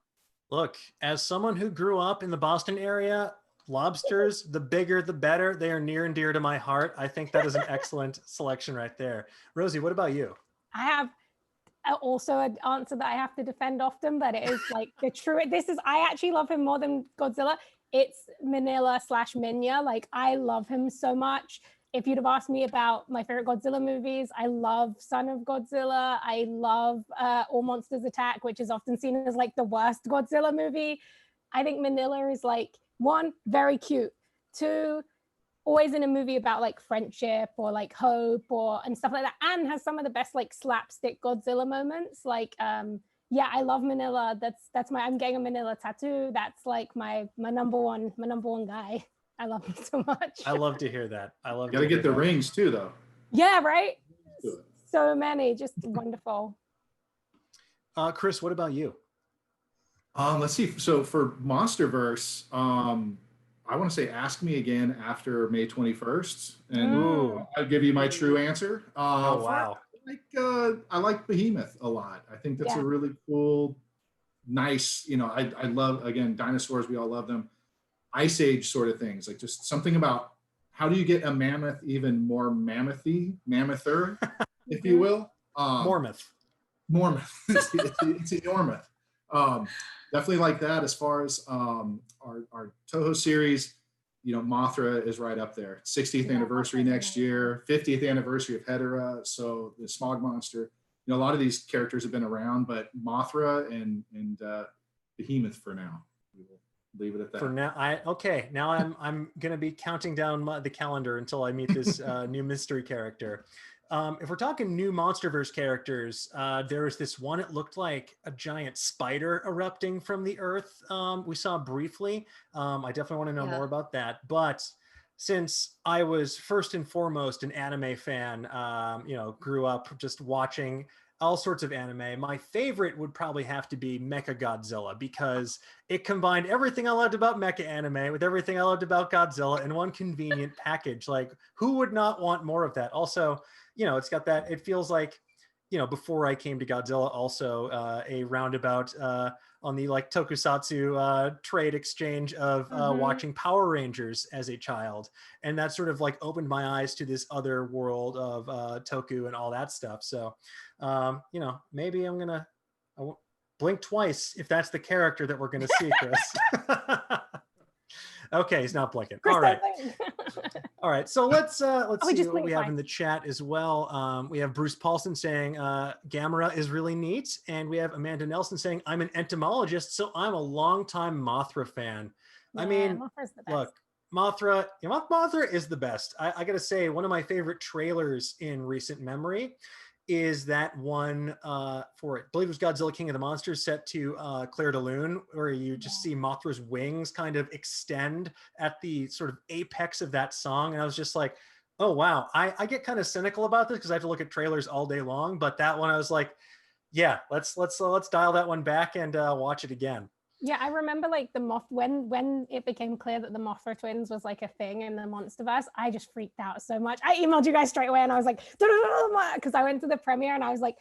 Speaker 1: Look, as someone who grew up in the Boston area, lobsters, the bigger the better. They are near and dear to my heart. I think that is an excellent selection right there. Rosie, what about you?
Speaker 3: I have also an answer that I have to defend often, but it is like the true. I actually love him more than Godzilla. It's Minilla/Minya. Like, I love him so much. If you'd have asked me about my favorite Godzilla movies, I love Son of Godzilla. I love All Monsters Attack, which is often seen as like the worst Godzilla movie. I think Minilla is like, 1, very cute. 2, always in a movie about like friendship or like hope and stuff like that, and has some of the best like slapstick Godzilla moments. Like, yeah, I love Minilla. I'm getting a Minilla tattoo. That's like my number one guy. I love him so much.
Speaker 1: I love to hear that.
Speaker 4: You gotta get the rings too, though.
Speaker 3: Yeah, right. So many, just wonderful.
Speaker 1: Chris, what about you?
Speaker 4: Let's see. So for Monsterverse, I want to say ask me again after May 21st, and I'll give you my true answer.
Speaker 1: Oh, wow.
Speaker 4: I like Behemoth a lot. I think that's a really cool, nice, I love, again, dinosaurs. We all love them. Ice Age sort of things, like just something about how do you get a mammoth even more mammoth-er, if you will.
Speaker 1: Mormouth.
Speaker 4: It's enormous. Definitely like that. As far as our Toho series, Mothra is right up there. 60th anniversary next year, 50th anniversary of Hedera. So the Smog Monster. A lot of these characters have been around, but Mothra and Behemoth for now. We will leave it at that.
Speaker 1: For now, now I'm gonna be counting down the calendar until I meet this new mystery character. If we're talking new Monsterverse characters, there was this one, it looked like a giant spider erupting from the earth. We saw briefly. I definitely want to know more about that. But since I was first and foremost an anime fan, grew up just watching all sorts of anime, my favorite would probably have to be Mechagodzilla, because it combined everything I loved about mecha anime with everything I loved about Godzilla in one convenient package. Like, who would not want more of that? Also, it's got that, it feels like, before I came to Godzilla, also a roundabout on the like tokusatsu trade exchange of watching Power Rangers as a child. And that sort of like opened my eyes to this other world of Toku and all that stuff. So, maybe I won't blink twice if that's the character that we're going to see, Chris. Okay, he's not blinking. All right. All right. So let's see what we have in the chat as well. We have Bruce Paulson saying Gamera is really neat. And we have Amanda Nelson saying, I'm an entomologist, so I'm a longtime Mothra fan. Yeah, I mean, look, Mothra is the best. I got to say, one of my favorite trailers in recent memory is that one for, I believe it was Godzilla King of the Monsters, set to Claire de Lune, where you just see Mothra's wings kind of extend at the sort of apex of that song. And I was just like, oh, wow. I get kind of cynical about this because I have to look at trailers all day long. But that one, I was like, yeah, let's dial that one back and watch it again.
Speaker 3: Yeah, I remember like when it became clear that the Mothra twins was like a thing in the Monsterverse, I just freaked out so much. I emailed you guys straight away and I was like, because I went to the premiere and I was like,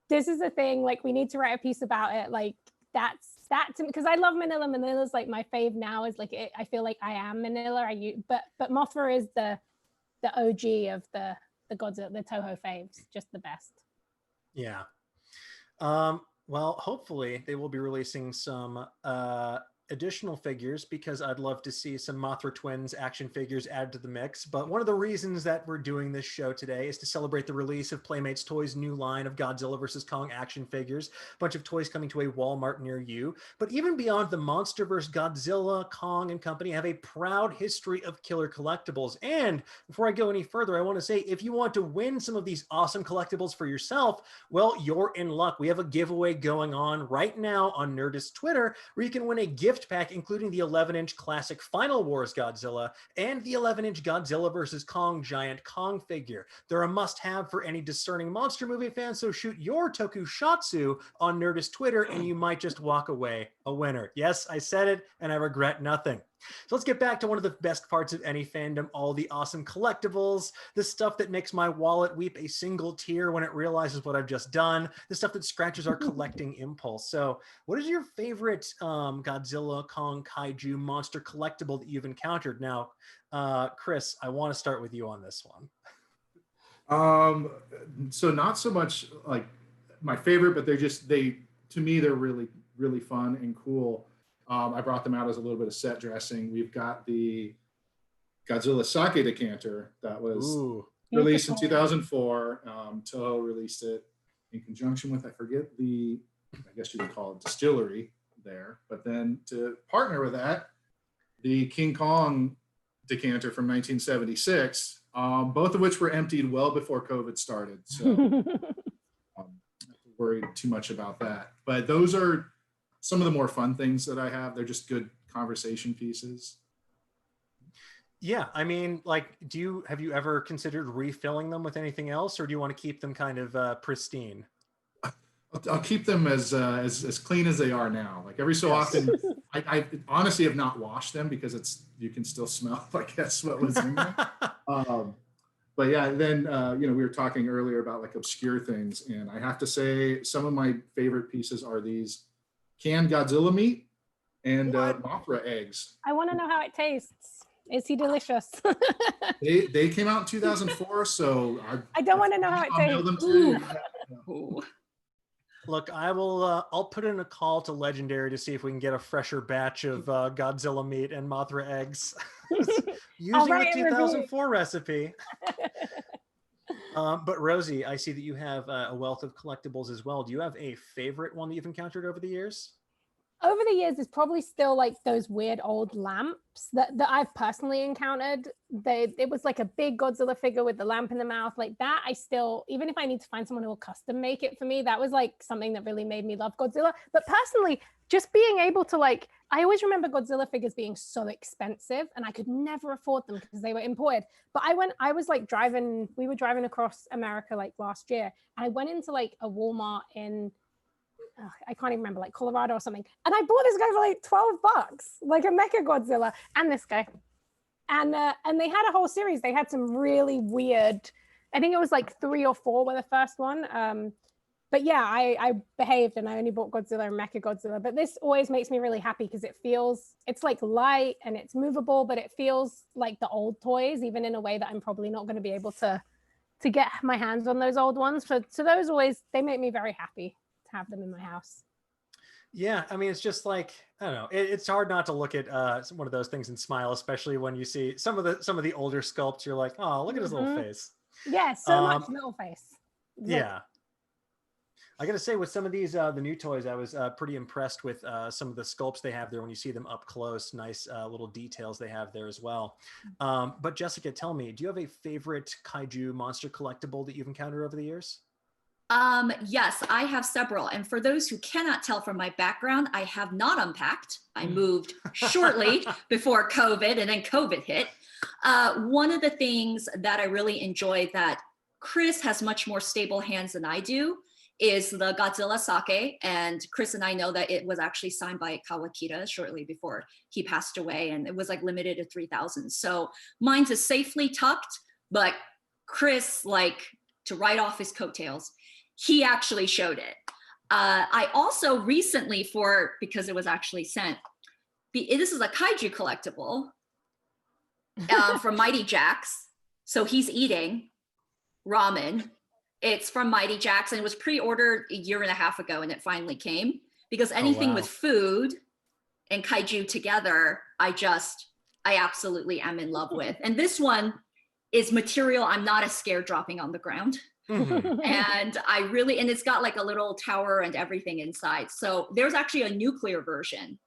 Speaker 3: this is a thing, like we need to write a piece about it. Like that's that to me, because I love Minilla. Manilla's like my fave now, is like I feel like I am Minilla. But Mothra is the OG of the Godzilla, the Toho faves, just the best.
Speaker 1: Yeah. Well, hopefully they will be releasing some additional figures because I'd love to see some Mothra Twins action figures added to the mix. But one of the reasons that we're doing this show today is to celebrate the release of Playmates Toys' new line of Godzilla vs. Kong action figures. A bunch of toys coming to a Walmart near you. But even beyond the Monsterverse, Godzilla, Kong, and company have a proud history of killer collectibles. And before I go any further, I want to say if you want to win some of these awesome collectibles for yourself, well, you're in luck. We have a giveaway going on right now on Nerdist Twitter where you can win a gift pack including the 11-inch classic Final Wars Godzilla and the 11-inch Godzilla vs. Kong giant Kong figure. They're a must-have for any discerning monster movie fan, so shoot your tokusatsu on Nerdist Twitter and you might just walk away a winner. Yes, I said it and I regret nothing. So let's get back to one of the best parts of any fandom, all the awesome collectibles, the stuff that makes my wallet weep a single tear when it realizes what I've just done, the stuff that scratches our collecting impulse. So what is your favorite Godzilla, Kong, Kaiju, monster collectible that you've encountered? Now, Chris, I want to start with you on this one.
Speaker 4: So not so much like my favorite, but to me, they're really, really fun and cool. I brought them out as a little bit of set dressing. We've got the Godzilla sake decanter that was released in 2004. Toho released it in conjunction with, I guess you could call it distillery there. But then to partner with that, the King Kong decanter from 1976, both of which were emptied well before COVID started. So I'm not worried too much about that. But those are some of the more fun things that I have. They're just good conversation pieces.
Speaker 1: Yeah, I mean, like, have you ever considered refilling them with anything else, or do you want to keep them kind of pristine?
Speaker 4: I'll keep them as clean as they are now. Like every so often, I honestly have not washed them because you can still smell, I guess, what was in there. But yeah, then we were talking earlier about like obscure things, and I have to say some of my favorite pieces are these canned Godzilla meat and Mothra eggs.
Speaker 3: I want to know how it tastes. Is he delicious?
Speaker 4: They came out in 2004, so
Speaker 3: I don't want to know how it tastes.
Speaker 4: Them too.
Speaker 1: Look, I'll put in a call to Legendary to see if we can get a fresher batch of Godzilla meat and Mothra eggs using the 2004 recipe. But Rosie, I see that you have a wealth of collectibles as well. Do you have a favorite one that you've encountered over the years?
Speaker 3: Over the years, it's probably still like those weird old lamps that I've personally encountered. It was like a big Godzilla figure with the lamp in the mouth. Like that, I still, even if I need to find someone who will custom make it for me, that was like something that really made me love Godzilla. But personally, just being able to I always remember Godzilla figures being so expensive and I could never afford them because they were imported. But we were driving across America like last year, and I went into like a Walmart in, I can't even remember, like Colorado or something. And I bought this guy for like $12, like a Mecha Godzilla, and this guy. And they had a whole series. They had some really weird, I think it was like 3 or 4 were the first one. But yeah, I behaved and I only bought Godzilla and Mecha Godzilla. But this always makes me really happy because it's like light and it's movable, but it feels like the old toys, even in a way that I'm probably not going to be able to get my hands on those old ones. So those they make me very happy to have them in my house.
Speaker 1: Yeah, I mean, it's just like, I don't know. It's hard not to look at one of those things and smile, especially when you see some of the older sculpts. You're like, oh, look at his little face.
Speaker 3: Yeah, so much little face.
Speaker 1: Yeah. I got to say, with some of these, the new toys, I was pretty impressed with some of the sculpts they have there when you see them up close. Nice little details they have there as well. But Jessica, tell me, do you have a favorite Kaiju monster collectible that you've encountered over the years?
Speaker 2: Yes, I have several. And for those who cannot tell from my background, I have not unpacked. I moved shortly before COVID, and then COVID hit. One of the things that I really enjoy that Chris has much more stable hands than I do is the Godzilla sake. And Chris and I know that it was actually signed by Kawakita shortly before he passed away. And it was like limited to 3,000. So mine's is safely tucked, but Chris, like to write off his coattails, he actually showed it. I also recently, because it was actually sent, this is a Kaiju collectible from Mighty Jax. So he's eating ramen It's from Mighty Jackson. It was pre-ordered a year and a half ago, and it finally came. Because anything with food and kaiju together, I absolutely am in love with. And this one is material I'm not as scared dropping on the ground.
Speaker 1: Mhm.
Speaker 2: And and it's got like a little tower and everything inside. So there's actually a nuclear version,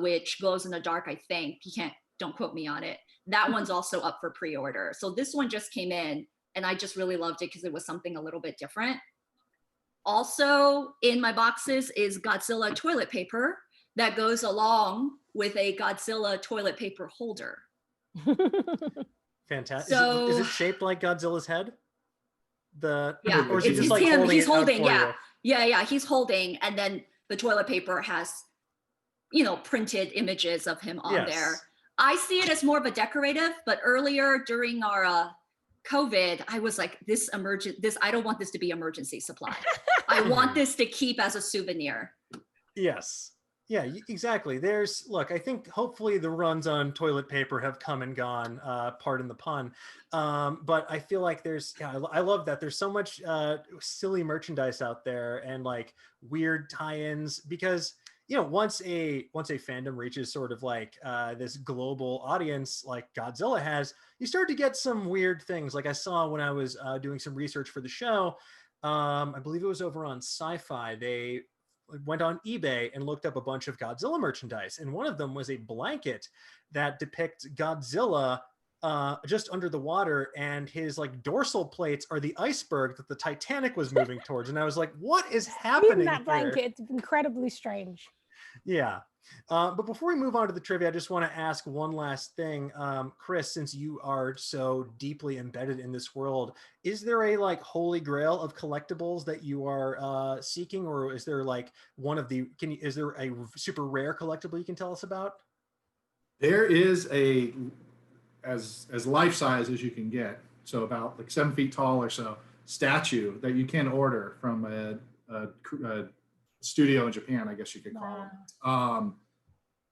Speaker 2: which glows in the dark, I think. Don't quote me on it. That one's also up for pre-order. So this one just came in, and I just really loved it because it was something a little bit different. Also in my boxes is Godzilla toilet paper that goes along with a Godzilla toilet paper holder.
Speaker 1: Fantastic.
Speaker 2: So,
Speaker 1: is it shaped like Godzilla's head? Or is
Speaker 2: it's
Speaker 1: he just like
Speaker 2: him.
Speaker 1: holding
Speaker 2: He's
Speaker 1: it out
Speaker 2: holding,
Speaker 1: for you?
Speaker 2: yeah. He's holding, and then the toilet paper has, printed images of him on there. I see it as more of a decorative, but earlier during our COVID, I was like, I don't want this to be emergency supply. I want this to keep as a souvenir.
Speaker 1: Yes. Yeah, exactly. I think hopefully the runs on toilet paper have come and gone, pardon the pun. But I feel like I love that there's so much silly merchandise out there and like weird tie-ins because, once a fandom reaches sort of like this global audience like Godzilla has, you start to get some weird things. Like I saw when I was doing some research for the show, I believe it was over on Sci-Fi, they went on eBay and looked up a bunch of Godzilla merchandise. And one of them was a blanket that depicts Godzilla just under the water, and his like dorsal plates are the iceberg that the Titanic was moving towards. And I was like, what is happening
Speaker 3: Even that blanket,
Speaker 1: here?
Speaker 3: it's incredibly strange.
Speaker 1: Yeah. But before we move on to the trivia, I just want to ask one last thing. Chris, since you are so deeply embedded in this world, is there a like holy grail of collectibles that you are seeking, or is there like is there a super rare collectible you can tell us about?
Speaker 4: There is as life size as you can get, so about like 7 feet tall or so, ability that you can order from a studio in Japan, I guess you could call it.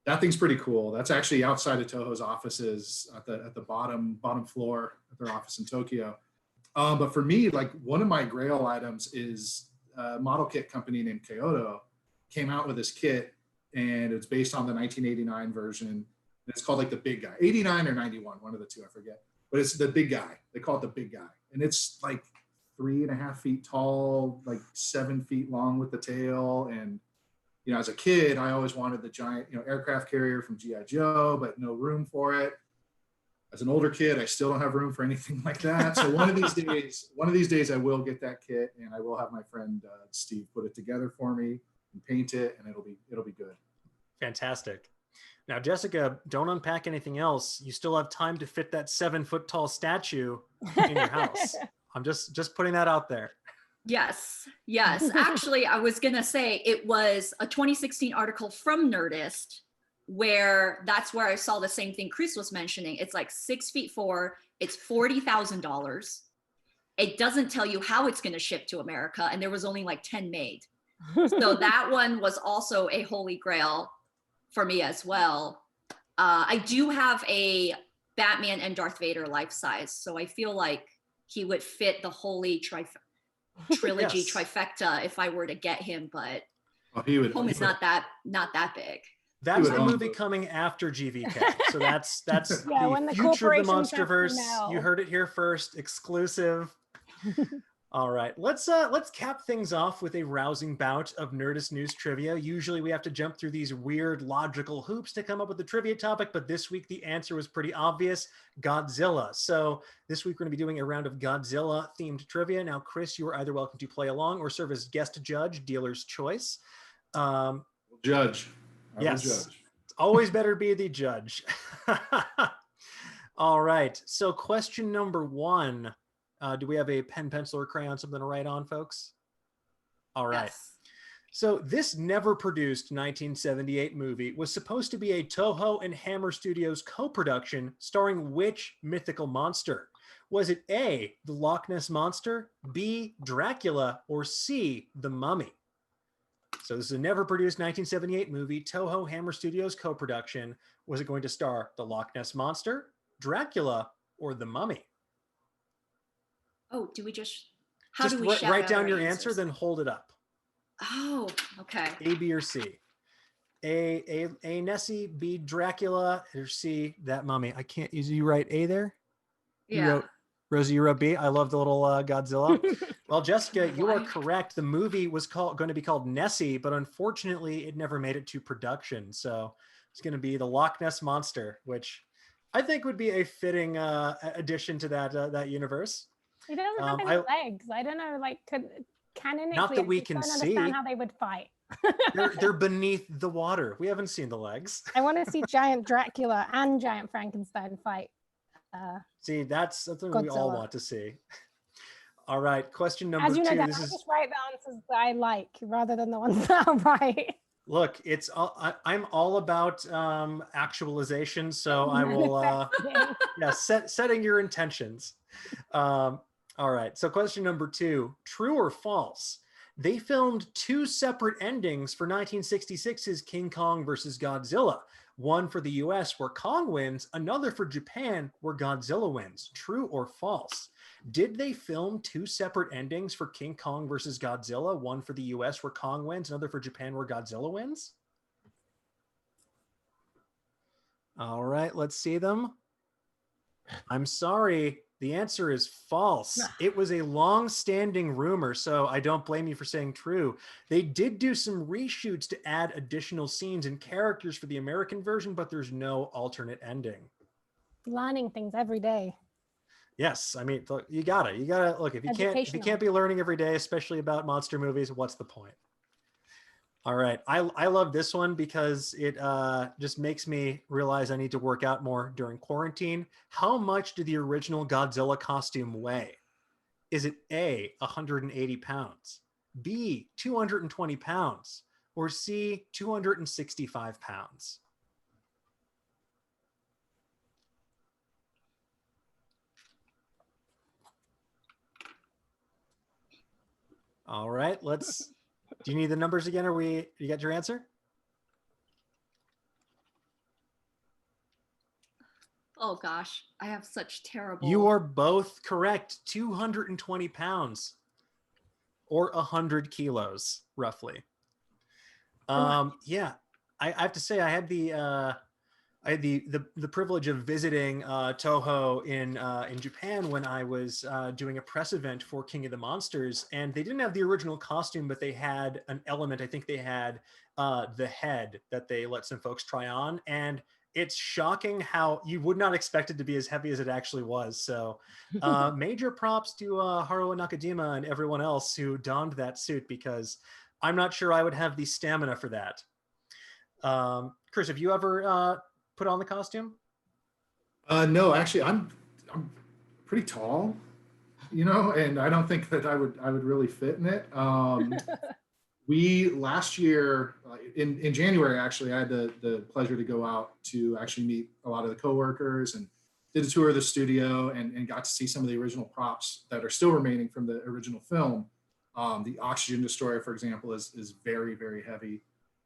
Speaker 4: That thing's pretty cool. That's actually outside of Toho's offices at the bottom floor at their office in Tokyo. But for me, like one of my grail items is a model kit company named Kyoto came out with this kit, and it's based on the 1989 version. And it's called like the big guy, 89 or 91, one of the two, I forget. But it's the big guy. They call it the big guy. And it's like 3.5 feet tall, like 7 feet long with the tail. And, as a kid, I always wanted the giant, aircraft carrier from G.I. Joe, but no room for it. As an older kid, I still don't have room for anything like that. So one of these days I will get that kit, and I will have my friend Steve put it together for me and paint it, and it'll be good.
Speaker 1: Fantastic. Now, Jessica, don't unpack anything else. You still have time to fit that 7 foot tall statue in your house. I'm just putting that out there.
Speaker 2: Yes. Actually, I was going to say it was a 2016 article from Nerdist that's where I saw the same thing Chris was mentioning. It's like 6'4". It's $40,000. It doesn't tell you how it's going to ship to America. And there was only like 10 made. So that one was also a holy grail for me as well. I do have a Batman and Darth Vader life size. So I feel like he would fit the holy trilogy
Speaker 1: Yes.
Speaker 2: trifecta if I were to get him, but home is not that big.
Speaker 1: That's the movie coming after GVK. So that's
Speaker 3: when
Speaker 1: the
Speaker 3: the
Speaker 1: future of the
Speaker 3: corporations have to
Speaker 1: Monsterverse.
Speaker 3: know.
Speaker 1: You heard it here first, exclusive. All right, let's cap things off with a rousing bout of Nerdist News trivia. Usually we have to jump through these weird logical hoops to come up with the trivia topic, but this week the answer was pretty obvious: Godzilla. So this week we're going to be doing a round of Godzilla themed trivia. Now, Chris, you are either welcome to play along or serve as guest judge, dealer's choice.
Speaker 4: Judge.
Speaker 1: Yes,
Speaker 4: judge.
Speaker 1: It's always better be the judge. All right, so question number 1. Do we have a pen, pencil, or crayon, something to write on, folks? All right.
Speaker 2: Yes.
Speaker 1: So this never produced 1978 movie was supposed to be a Toho and Hammer Studios co-production starring which mythical monster? Was it A, the Loch Ness Monster, B, Dracula, or C, the Mummy? So this is a never produced 1978 movie, Toho Hammer Studios co-production. Was it going to star the Loch Ness Monster, Dracula, or the Mummy?
Speaker 2: Oh, do we just How
Speaker 1: Just
Speaker 2: do we shout
Speaker 1: write
Speaker 2: out
Speaker 1: down
Speaker 2: our
Speaker 1: your
Speaker 2: answers?
Speaker 1: answer, then hold it up.
Speaker 2: Oh, okay.
Speaker 1: A, B, or C. A Nessie, B, Dracula, or C, that mummy. I can't use you write A there. You
Speaker 2: Yeah.
Speaker 1: wrote, Rosie, you wrote B. I love the little Godzilla. Well, Jessica, you are
Speaker 2: Why?
Speaker 1: correct. The movie was going to be called Nessie, but unfortunately, it never made it to production. So it's going to be the Loch Ness Monster, which I think would be a fitting addition to that universe.
Speaker 3: He doesn't have any legs. I don't know, like, canonically,
Speaker 1: Not that we
Speaker 3: I just
Speaker 1: can
Speaker 3: don't understand
Speaker 1: see.
Speaker 3: how they would fight.
Speaker 1: They're beneath the water. We haven't seen the legs.
Speaker 3: I want to see giant Dracula and giant Frankenstein fight.
Speaker 1: See, that's something we all
Speaker 3: Godzilla.
Speaker 1: want to see. All right, question number
Speaker 3: As you know,
Speaker 1: 2.
Speaker 3: Dan,
Speaker 1: This
Speaker 3: I
Speaker 1: is
Speaker 3: just write the answers that I like rather than the ones that are right.
Speaker 1: look. It's I'm all about actualization, so I will setting your intentions. All right. So question number 2: true or false? They filmed 2 separate endings for 1966's King Kong versus Godzilla. One for the US where Kong wins, another for Japan where Godzilla wins. True or false? Did they film 2 separate endings for King Kong versus Godzilla? One for the US where Kong wins, another for Japan where Godzilla wins? All right, let's see them. I'm sorry. The answer is false. It was a long-standing rumor, so I don't blame you for saying true. They did do some reshoots to add additional scenes and characters for the American version, but there's no alternate ending.
Speaker 3: Learning things every day.
Speaker 1: Yes, I mean, look, you gotta look. If you can't be learning every day, especially about monster movies, what's the point? All right, I love this one because it just makes me realize I need to work out more during quarantine. How much did the original Godzilla costume weigh? Is it A, 180 pounds, B, 220 pounds, or C, 265 pounds? All right, do you need the numbers again? You got your answer?
Speaker 2: Oh gosh, I have such terrible.
Speaker 1: You are both correct. 220 pounds or 100 kilos, roughly. Yeah, I have to say I had the privilege of visiting Toho in Japan when I was doing a press event for King of the Monsters, and they didn't have the original costume, but they had an element. I think they had the head that they let some folks try on, and it's shocking how you would not expect it to be as heavy as it actually was. So major props to Haruo Nakajima and everyone else who donned that suit, because I'm not sure I would have the stamina for that. Chris, have you ever put on the costume?
Speaker 4: No, actually, I'm pretty tall, and I don't think that I would really fit in it. We last year in January, actually, I had the pleasure to go out to actually meet a lot of the coworkers and did a tour of the studio and got to see some of the original props that are still remaining from the original film. The oxygen destroyer, for example, is very, very heavy.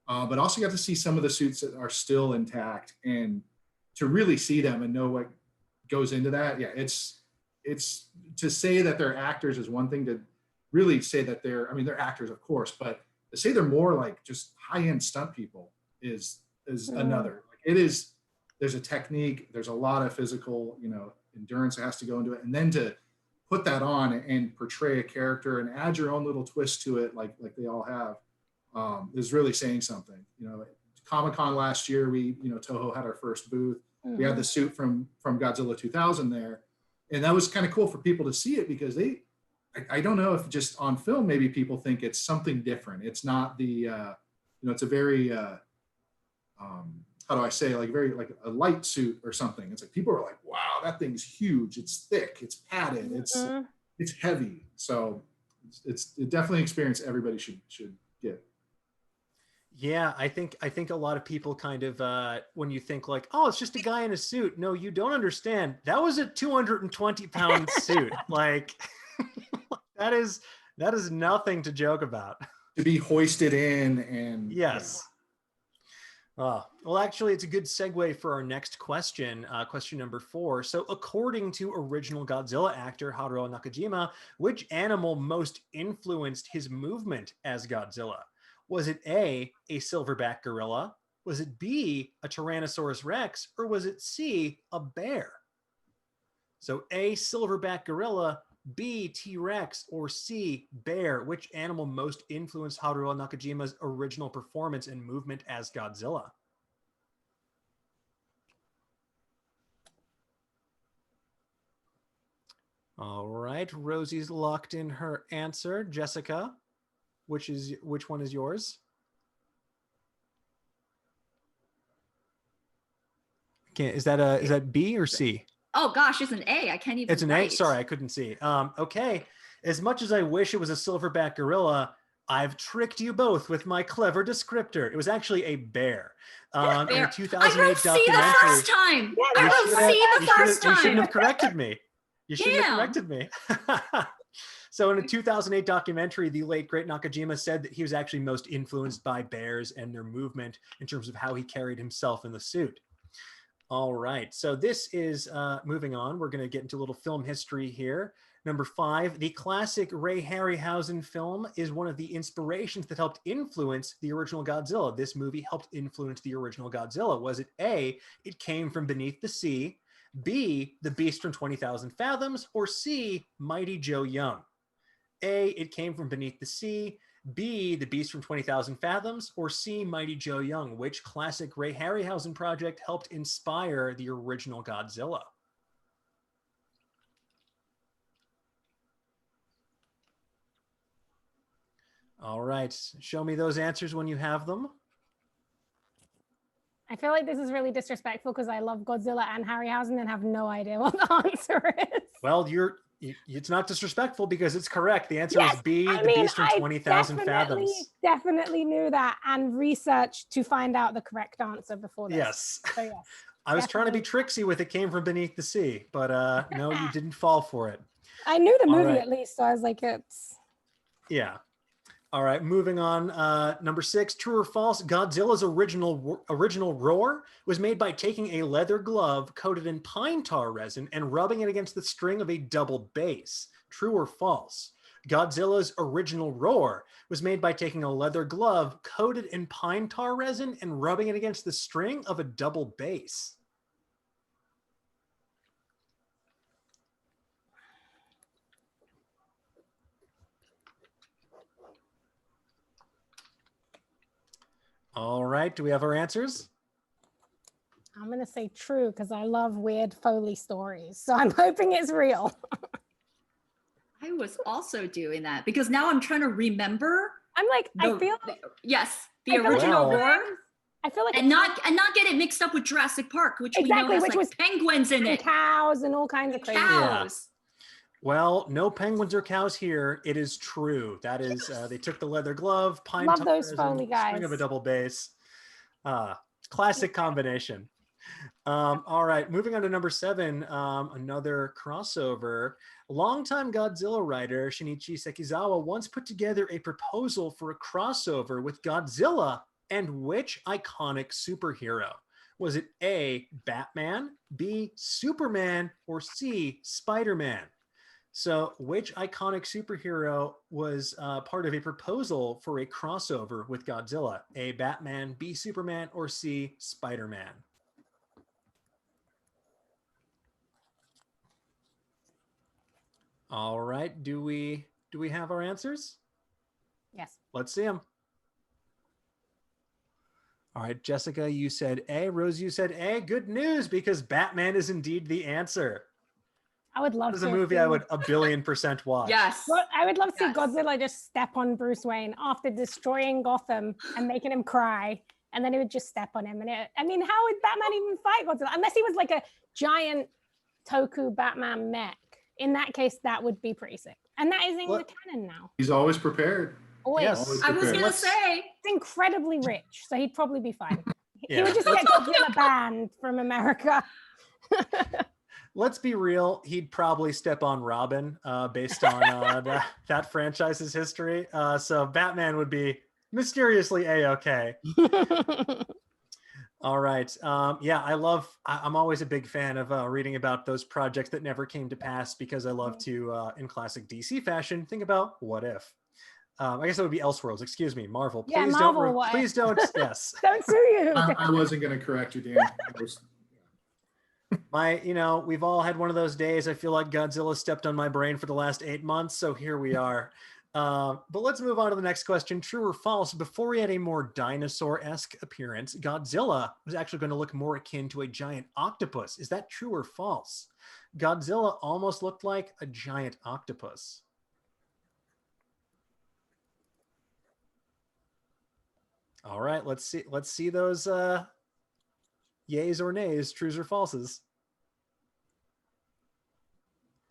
Speaker 4: But also got to see some of the suits that are still intact, and to really see them and know what goes into that. Yeah, it's to say that they're actors is one thing, to really say that they're actors, of course, but to say they're more like just high-end stunt people is another. Like, it is, there's a technique, there's a lot of physical, endurance that has to go into it. And then to put that on and portray a character and add your own little twist to it, like they all have, is really saying something. Comic-Con last year, Toho had our first booth. We had the suit from Godzilla 2000 there. And that was kind of cool for people to see it, because I don't know if just on film, maybe people think it's something different. It's not the, it's a very, how do I say, like very, like a light suit or something. It's like, people are like, wow, that thing's huge. It's thick, it's padded, it's heavy. So it's definitely an experience everybody should get.
Speaker 1: Yeah, I think a lot of people kind of when you think like, oh, it's just a guy in a suit. No, you don't understand. That was a 220-pound suit. Like that is nothing to joke about.
Speaker 4: To be hoisted in and
Speaker 1: yes. Well, actually, it's a good segue for our next question, question number 4. So, according to original Godzilla actor Haruo Nakajima, which animal most influenced his movement as Godzilla? Was it A, a silverback gorilla? Was it B, a Tyrannosaurus Rex? Or was it C, a bear? So, A, silverback gorilla, B, T-Rex, or C, bear? Which animal most influenced Haruo Nakajima's original performance and movement as Godzilla? All right, Rosie's locked in her answer. Jessica, which one is yours? Okay, is that B or C?
Speaker 2: Oh gosh, it's an A. I can't even.
Speaker 1: It's an A. Sorry, I couldn't see. Okay. As much as I wish it was a silverback gorilla, I've tricked you both with my clever descriptor. It was actually a bear. In a 2008
Speaker 2: I wrote C
Speaker 1: documentary.
Speaker 2: the first time. I wrote C the first time.
Speaker 1: You shouldn't have corrected me. You shouldn't have corrected me. So in a 2008 documentary, the late great Nakajima said that he was actually most influenced by bears and their movement in terms of how he carried himself in the suit. All right, so this is moving on. We're going to get into a little film history here. Number 5, the classic Ray Harryhausen film is one of the inspirations that helped influence the original Godzilla. This movie helped influence the original Godzilla. Was it A, It Came from Beneath the Sea, B, The Beast from 20,000 Fathoms, or C, Mighty Joe Young? A, It Came from Beneath the Sea, B, The Beast from 20,000 Fathoms, or C, Mighty Joe Young? Which classic Ray Harryhausen project helped inspire the original Godzilla? All right, show me those answers when you have them.
Speaker 3: I feel like this is really disrespectful because I love Godzilla and Harryhausen and have no idea what the answer is.
Speaker 1: Well, it's not disrespectful because it's correct. The answer is B, The Beast from 20,000 Fathoms.
Speaker 3: Definitely knew that and researched to find out the correct answer before this.
Speaker 1: Yes.
Speaker 3: So yes.
Speaker 1: I was trying to be tricksy with It Came from Beneath the Sea, but no, you didn't fall for it.
Speaker 3: I knew the movie at least, so I was like, it's...
Speaker 1: Yeah. All right, moving on. Number 6, true or false? Godzilla's original roar was made by taking a leather glove coated in pine tar resin and rubbing it against the string of a double bass. True or false? Godzilla's original roar was made by taking a leather glove coated in pine tar resin and rubbing it against the string of a double bass. All right, do we have our answers?
Speaker 3: I'm going to say true because I love weird Foley stories. So I'm hoping it's real.
Speaker 2: I was also doing that because now I'm trying to remember.
Speaker 3: I'm like, the
Speaker 2: original roar.
Speaker 3: I feel like
Speaker 2: and not get it mixed up with Jurassic Park, which we know has was penguins in it,
Speaker 3: cows and all kinds of crazy
Speaker 2: cows.
Speaker 1: Well, no penguins or cows here. It is true. That is, they took the leather glove, pine tar,
Speaker 3: those Foley guys.
Speaker 1: String of a double bass. Classic combination. All right, moving on to number 7, another crossover. Longtime Godzilla writer Shinichi Sekizawa once put together a proposal for a crossover with Godzilla and which iconic superhero? Was it A, Batman, B, Superman, or C, Spider-Man? So which iconic superhero was part of a proposal for a crossover with Godzilla? A, Batman, B, Superman, or C, Spider-Man? All right, do we have our answers?
Speaker 3: Yes.
Speaker 1: Let's see them. All right, Jessica, you said A. Rose, you said A. Good news, because Batman is indeed the answer.
Speaker 3: I would love to.
Speaker 1: This is a movie I would 1,000,000,000% watch.
Speaker 2: Yes.
Speaker 3: Well, I would love to see Godzilla just step on Bruce Wayne after destroying Gotham and making him cry. And then he would just step on him. And how would Batman even fight Godzilla? Unless he was like a giant Toku Batman mech. In that case, that would be pretty sick. And that is in the canon now.
Speaker 4: He's always prepared.
Speaker 3: Always.
Speaker 1: Yes.
Speaker 2: I was going to say.
Speaker 3: He's incredibly rich, so he'd probably be fine. He would just get Godzilla banned from America.
Speaker 1: Let's be real. He'd probably step on Robin based on that franchise's history. So Batman would be mysteriously A-okay. All right. Yeah, I'm always a big fan of reading about those projects that never came to pass because I love to, in classic DC fashion, think about what if. I guess that would be Elseworlds. Excuse me, Marvel.
Speaker 3: Yeah,
Speaker 1: Please
Speaker 3: Marvel,
Speaker 1: don't.
Speaker 3: what
Speaker 1: Please
Speaker 3: if?
Speaker 1: don't. Yes.
Speaker 3: Don't sue you.
Speaker 4: I wasn't going to correct you, Dan.
Speaker 1: We've all had one of those days. I feel like Godzilla stepped on my brain for the last 8 months, so here we are. But let's move on to the next question. True or false? Before he had a more dinosaur-esque appearance, Godzilla was actually going to look more akin to a giant octopus. Is that true or false? Godzilla almost looked like a giant octopus. All right, let's see those yays or nays, trues or falses.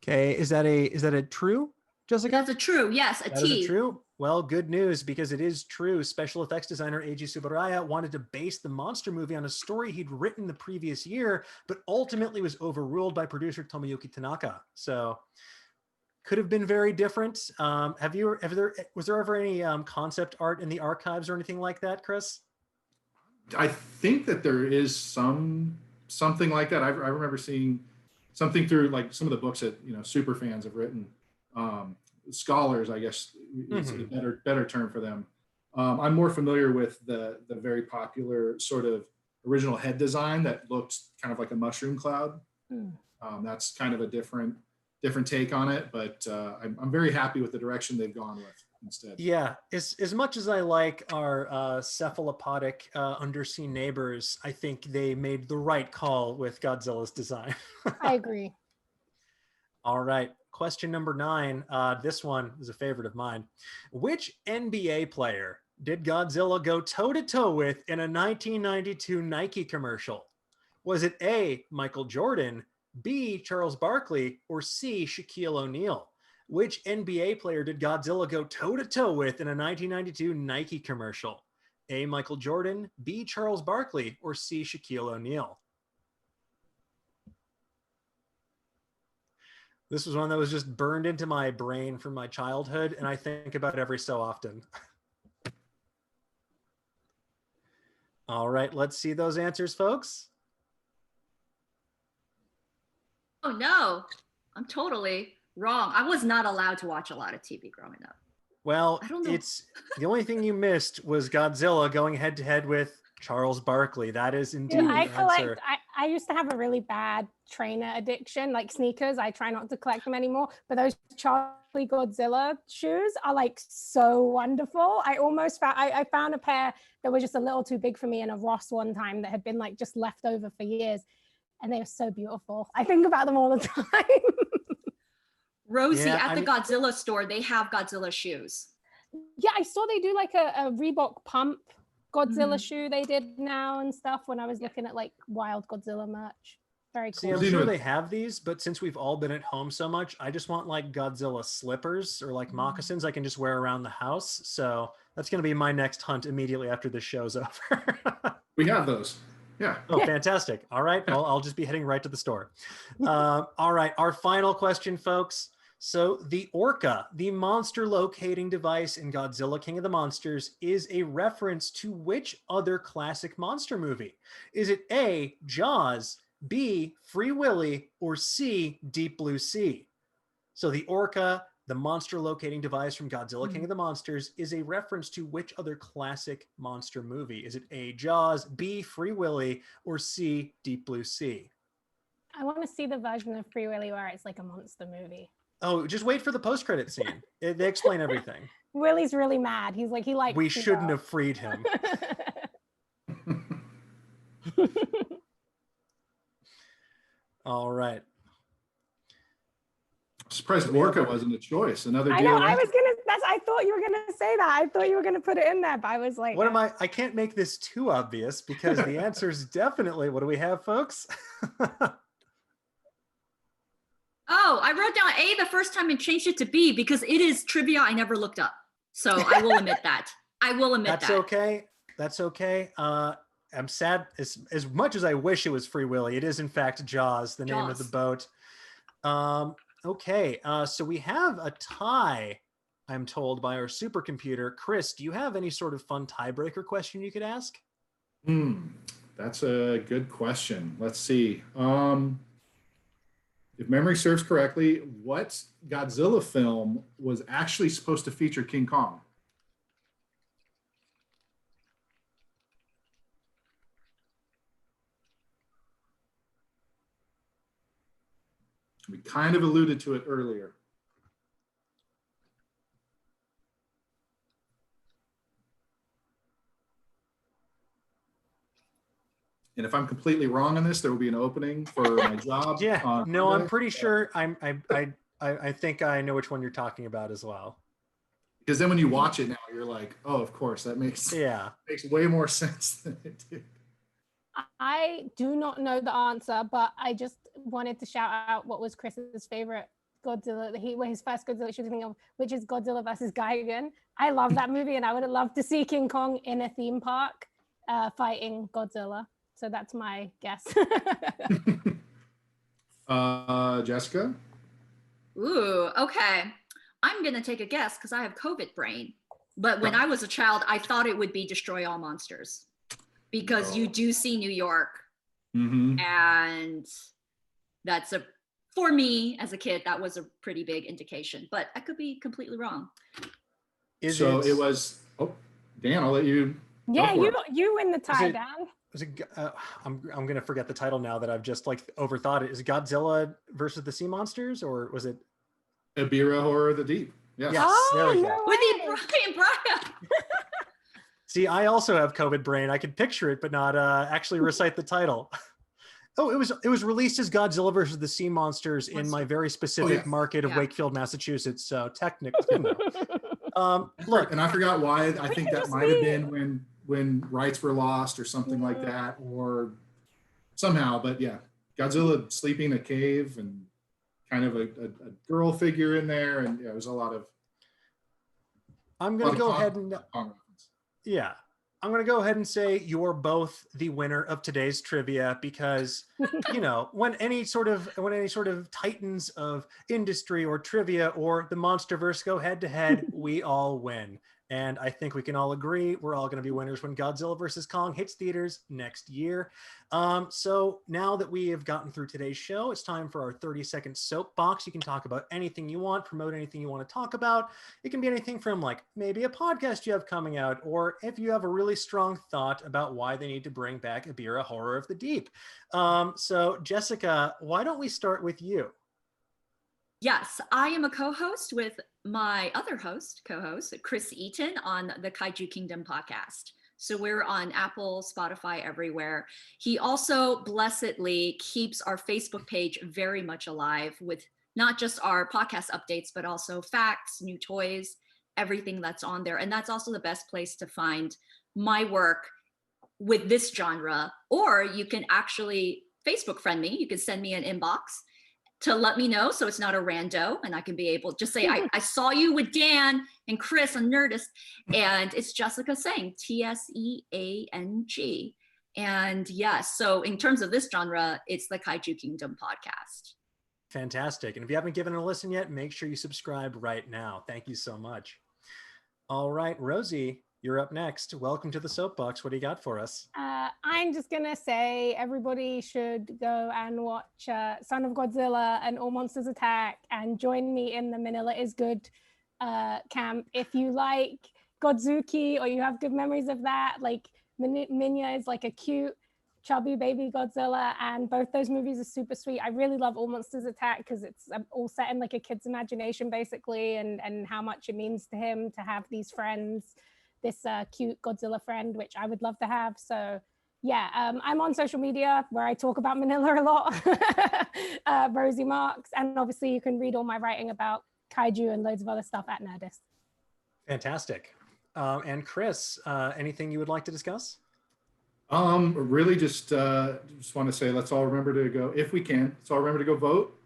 Speaker 1: Okay, is that a true, Jessica?
Speaker 2: That's a true. Yes, a
Speaker 1: That
Speaker 2: T.
Speaker 1: is a true. Well, good news, because it is true. Special effects designer Eiji Tsuburaya wanted to base the monster movie on a story he'd written the previous year, but ultimately was overruled by producer Tomoyuki Tanaka. So could have been very different. Was there ever any concept art in the archives or anything like that, Chris?
Speaker 4: I think that there is something like that. I remember seeing something through like some of the books that super fans have written. Scholars, I guess, is a better term for them. I'm more familiar with the very popular sort of original head design that looked kind of like a mushroom cloud. That's kind of a different take on it, but I'm very happy with the direction they've gone with instead.
Speaker 1: Yeah, as much as I like our cephalopodic undersea neighbors, I think they made the right call with Godzilla's design.
Speaker 3: I agree.
Speaker 1: All right, question number 9. This one is a favorite of mine. Which NBA player did Godzilla go toe-to-toe with in a 1992 Nike commercial? Was it A, Michael Jordan, B, Charles Barkley, or C, Shaquille O'Neal? Which NBA player did Godzilla go toe-to-toe with in a 1992 Nike commercial? A, Michael Jordan, B, Charles Barkley, or C, Shaquille O'Neal? This was one that was just burned into my brain from my childhood, and I think about it every so often. All right, let's see those answers, folks.
Speaker 2: Oh no, I'm totally wrong. I was not allowed to watch a lot of TV growing up.
Speaker 1: Well,
Speaker 2: I don't know.
Speaker 1: it's the only thing you missed was Godzilla going head to head with Charles Barkley. That is indeed
Speaker 3: Dude,
Speaker 1: the answer.
Speaker 3: I used to have a really bad trainer addiction, like sneakers. I try not to collect them anymore, but those Charlie Godzilla shoes are like so wonderful. I found a pair that were just a little too big for me in a Ross one time that had been like just left over for years, and they are so beautiful. I think about them all the time.
Speaker 2: Rosie, at the Godzilla store, they have Godzilla shoes.
Speaker 3: Yeah, I saw they do like a Reebok pump Godzilla shoe they did now and stuff when I was looking at like wild Godzilla merch. Very cool.
Speaker 1: See, I'm sure they have these, but since we've all been at home so much, I just want like Godzilla slippers or like moccasins I can just wear around the house. So that's going to be my next hunt immediately after this show's over.
Speaker 4: We have those. Yeah.
Speaker 1: Oh, fantastic. All right. I'll just be heading right to the store. All right. Our final question, folks. So the Orca, the monster locating device in Godzilla King of the Monsters, is a reference to which other classic monster movie? Is it A, Jaws, B, Free Willy, or C, Deep Blue Sea? So the Orca, the monster locating device from Godzilla King of the Monsters, is a reference to which other classic monster movie? Is it A, Jaws, B, Free Willy, or C, Deep Blue Sea?
Speaker 3: I want to see the version of Free Willy where it's like a monster movie.
Speaker 1: Oh, just wait for the post-credit scene. They explain everything.
Speaker 3: Willie's really mad. He's like,
Speaker 1: we shouldn't have freed him. All right.
Speaker 4: Surprised Orca wasn't a choice. Another deal.
Speaker 3: I know. I thought you were gonna say that. I thought you were gonna put it in there, but I was like,
Speaker 1: what am I? I can't make this too obvious because the answer is definitely. What do we have, folks?
Speaker 2: Oh, I wrote down A the first time and changed it to B because it is trivia I never looked up. So I will admit that.
Speaker 1: That's okay. That's okay. I'm sad. As much as I wish it was Free Willy, it is in fact Jaws, the name of the boat. Okay. So we have a tie, I'm told, by our supercomputer. Chris, do you have any sort of fun tiebreaker question you could ask?
Speaker 4: That's a good question. Let's see. If memory serves correctly, what Godzilla film was actually supposed to feature King Kong? We kind of alluded to it earlier. And if I'm completely wrong on this, there will be an opening for my job.
Speaker 1: Yeah, no, I'm pretty sure I think I know which one you're talking about as well.
Speaker 4: Because then when you watch it now, you're like, oh, of course, that makes way more sense than it did.
Speaker 3: I do not know the answer, but I just wanted to shout out what was Chris's favorite Godzilla, his first Godzilla shooting of, which is Godzilla versus Gigan. I love that movie, and I would have loved to see King Kong in a theme park fighting Godzilla. So that's my guess.
Speaker 4: Jessica?
Speaker 2: Ooh, okay. I'm going to take a guess because I have COVID brain. But when I was a child, I thought it would be Destroy All Monsters because you do see New York.
Speaker 4: Mm-hmm.
Speaker 2: And for me as a kid, that was a pretty big indication. But I could be completely wrong.
Speaker 4: It was, Dan, I'll let you.
Speaker 3: Yeah, you win the tie, Dan.
Speaker 1: I'm gonna forget the title now that I've just like overthought it. Is it Godzilla versus the Sea Monsters, or was it
Speaker 4: Ebirah Horror of the Deep? Yes.
Speaker 1: There we go.
Speaker 2: With Brian.
Speaker 1: See, I also have COVID brain. I could picture it, but not actually recite the title. Oh, it was released as Godzilla versus the Sea Monsters in my very specific market of Wakefield, Massachusetts. So technically, look,
Speaker 4: and I forgot why. I think that might have been when rights were lost or something like that, or somehow. But yeah, Godzilla sleeping in a cave and kind of a girl figure in there, and it was a lot of.
Speaker 1: I'm gonna go ahead and I'm going to go ahead and say you're both the winner of today's trivia because, when any sort of titans of industry or trivia or the Monsterverse go head to head, we all win. And I think we can all agree we're all going to be winners when Godzilla vs. Kong hits theaters next year. So now that we have gotten through today's show, it's time for our 30-second soapbox. You can talk about anything you want, promote anything you want to talk about. It can be anything from like maybe a podcast you have coming out, or if you have a really strong thought about why they need to bring back Ebirah Horror of the Deep. So Jessica, why don't we start with you?
Speaker 2: Yes, I am a co-host with my other co-host, Chris Eaton on the Kaiju Kingdom podcast. So we're on Apple, Spotify, everywhere. He also blessedly keeps our Facebook page very much alive with not just our podcast updates, but also facts, new toys, everything that's on there. And that's also the best place to find my work with this genre. Or you can actually Facebook friend me. You can send me an inbox to let me know, so it's not a rando, and I can be able to just say, I saw you with Dan and Chris on Nerdist, and it's Jessica Tseang, Tseang. And yes, so in terms of this genre, it's the Kaiju Kingdom podcast.
Speaker 1: Fantastic. And if you haven't given it a listen yet, make sure you subscribe right now. Thank you so much. All right, Rosie, you're up next. Welcome to the soapbox. What do you got for us?
Speaker 3: I'm just going to say everybody should go and watch Son of Godzilla and All Monsters Attack and join me in the Manila is Good camp. If you like Godzuki or you have good memories of that, like Minya is like a cute, chubby baby Godzilla, and both those movies are super sweet. I really love All Monsters Attack because it's all set in like a kid's imagination basically, and how much it means to him to have these friends, this cute Godzilla friend, which I would love to have. So yeah, I'm on social media where I talk about Manila a lot, Rosie Marks, and obviously you can read all my writing about Kaiju and loads of other stuff at Nerdist.
Speaker 1: Fantastic. And Chris, anything you would like to discuss?
Speaker 4: Really just want to say, let's all remember to go, if we can, let's all remember to go vote.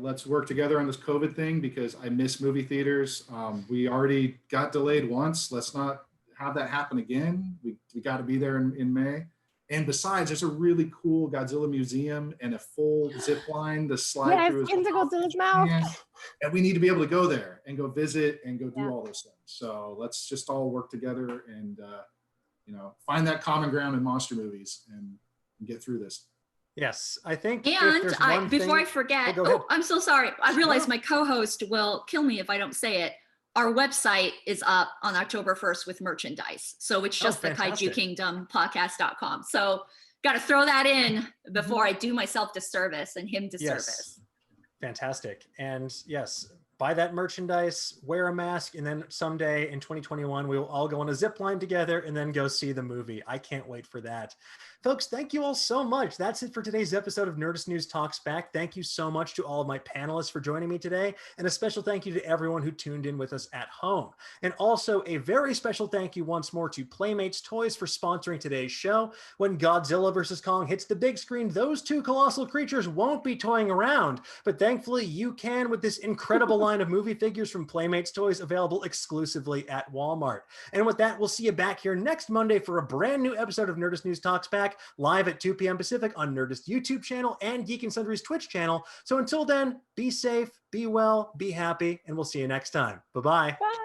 Speaker 4: Let's work together on this COVID thing because I miss movie theaters. We already got delayed once. Let's not have that happen again. We got to be there in May. And besides, there's a really cool Godzilla museum and a full zip line to slide through.
Speaker 3: Into Godzilla's mouth.
Speaker 4: And we need to be able to go there and go visit and go do all those things. So let's just all work together and find that common ground in monster movies and get through this.
Speaker 1: Yes, I think.
Speaker 2: And before I forget, I'm so sorry. I realize my co-host will kill me if I don't say it. Our website is up on October 1st with merchandise. So it's just the Kaiju Kingdom podcast.com. So got to throw that in before I do myself disservice and him disservice.
Speaker 1: Yes. Fantastic. And yes, buy that merchandise, wear a mask, and then someday in 2021, we will all go on a zip line together and then go see the movie. I can't wait for that. Folks, thank you all so much. That's it for today's episode of Nerdist News Talks Back. Thank you so much to all of my panelists for joining me today. And a special thank you to everyone who tuned in with us at home. And also a very special thank you once more to Playmates Toys for sponsoring today's show. When Godzilla vs. Kong hits the big screen, those two colossal creatures won't be toying around. But thankfully, you can with this incredible line of movie figures from Playmates Toys available exclusively at Walmart. And with that, we'll see you back here next Monday for a brand new episode of Nerdist News Talks Back, live at 2 p.m. Pacific on Nerdist YouTube channel and Geek and Sundry's Twitch channel. So until then, be safe, be well, be happy, and we'll see you next time. Bye-bye.
Speaker 3: Bye.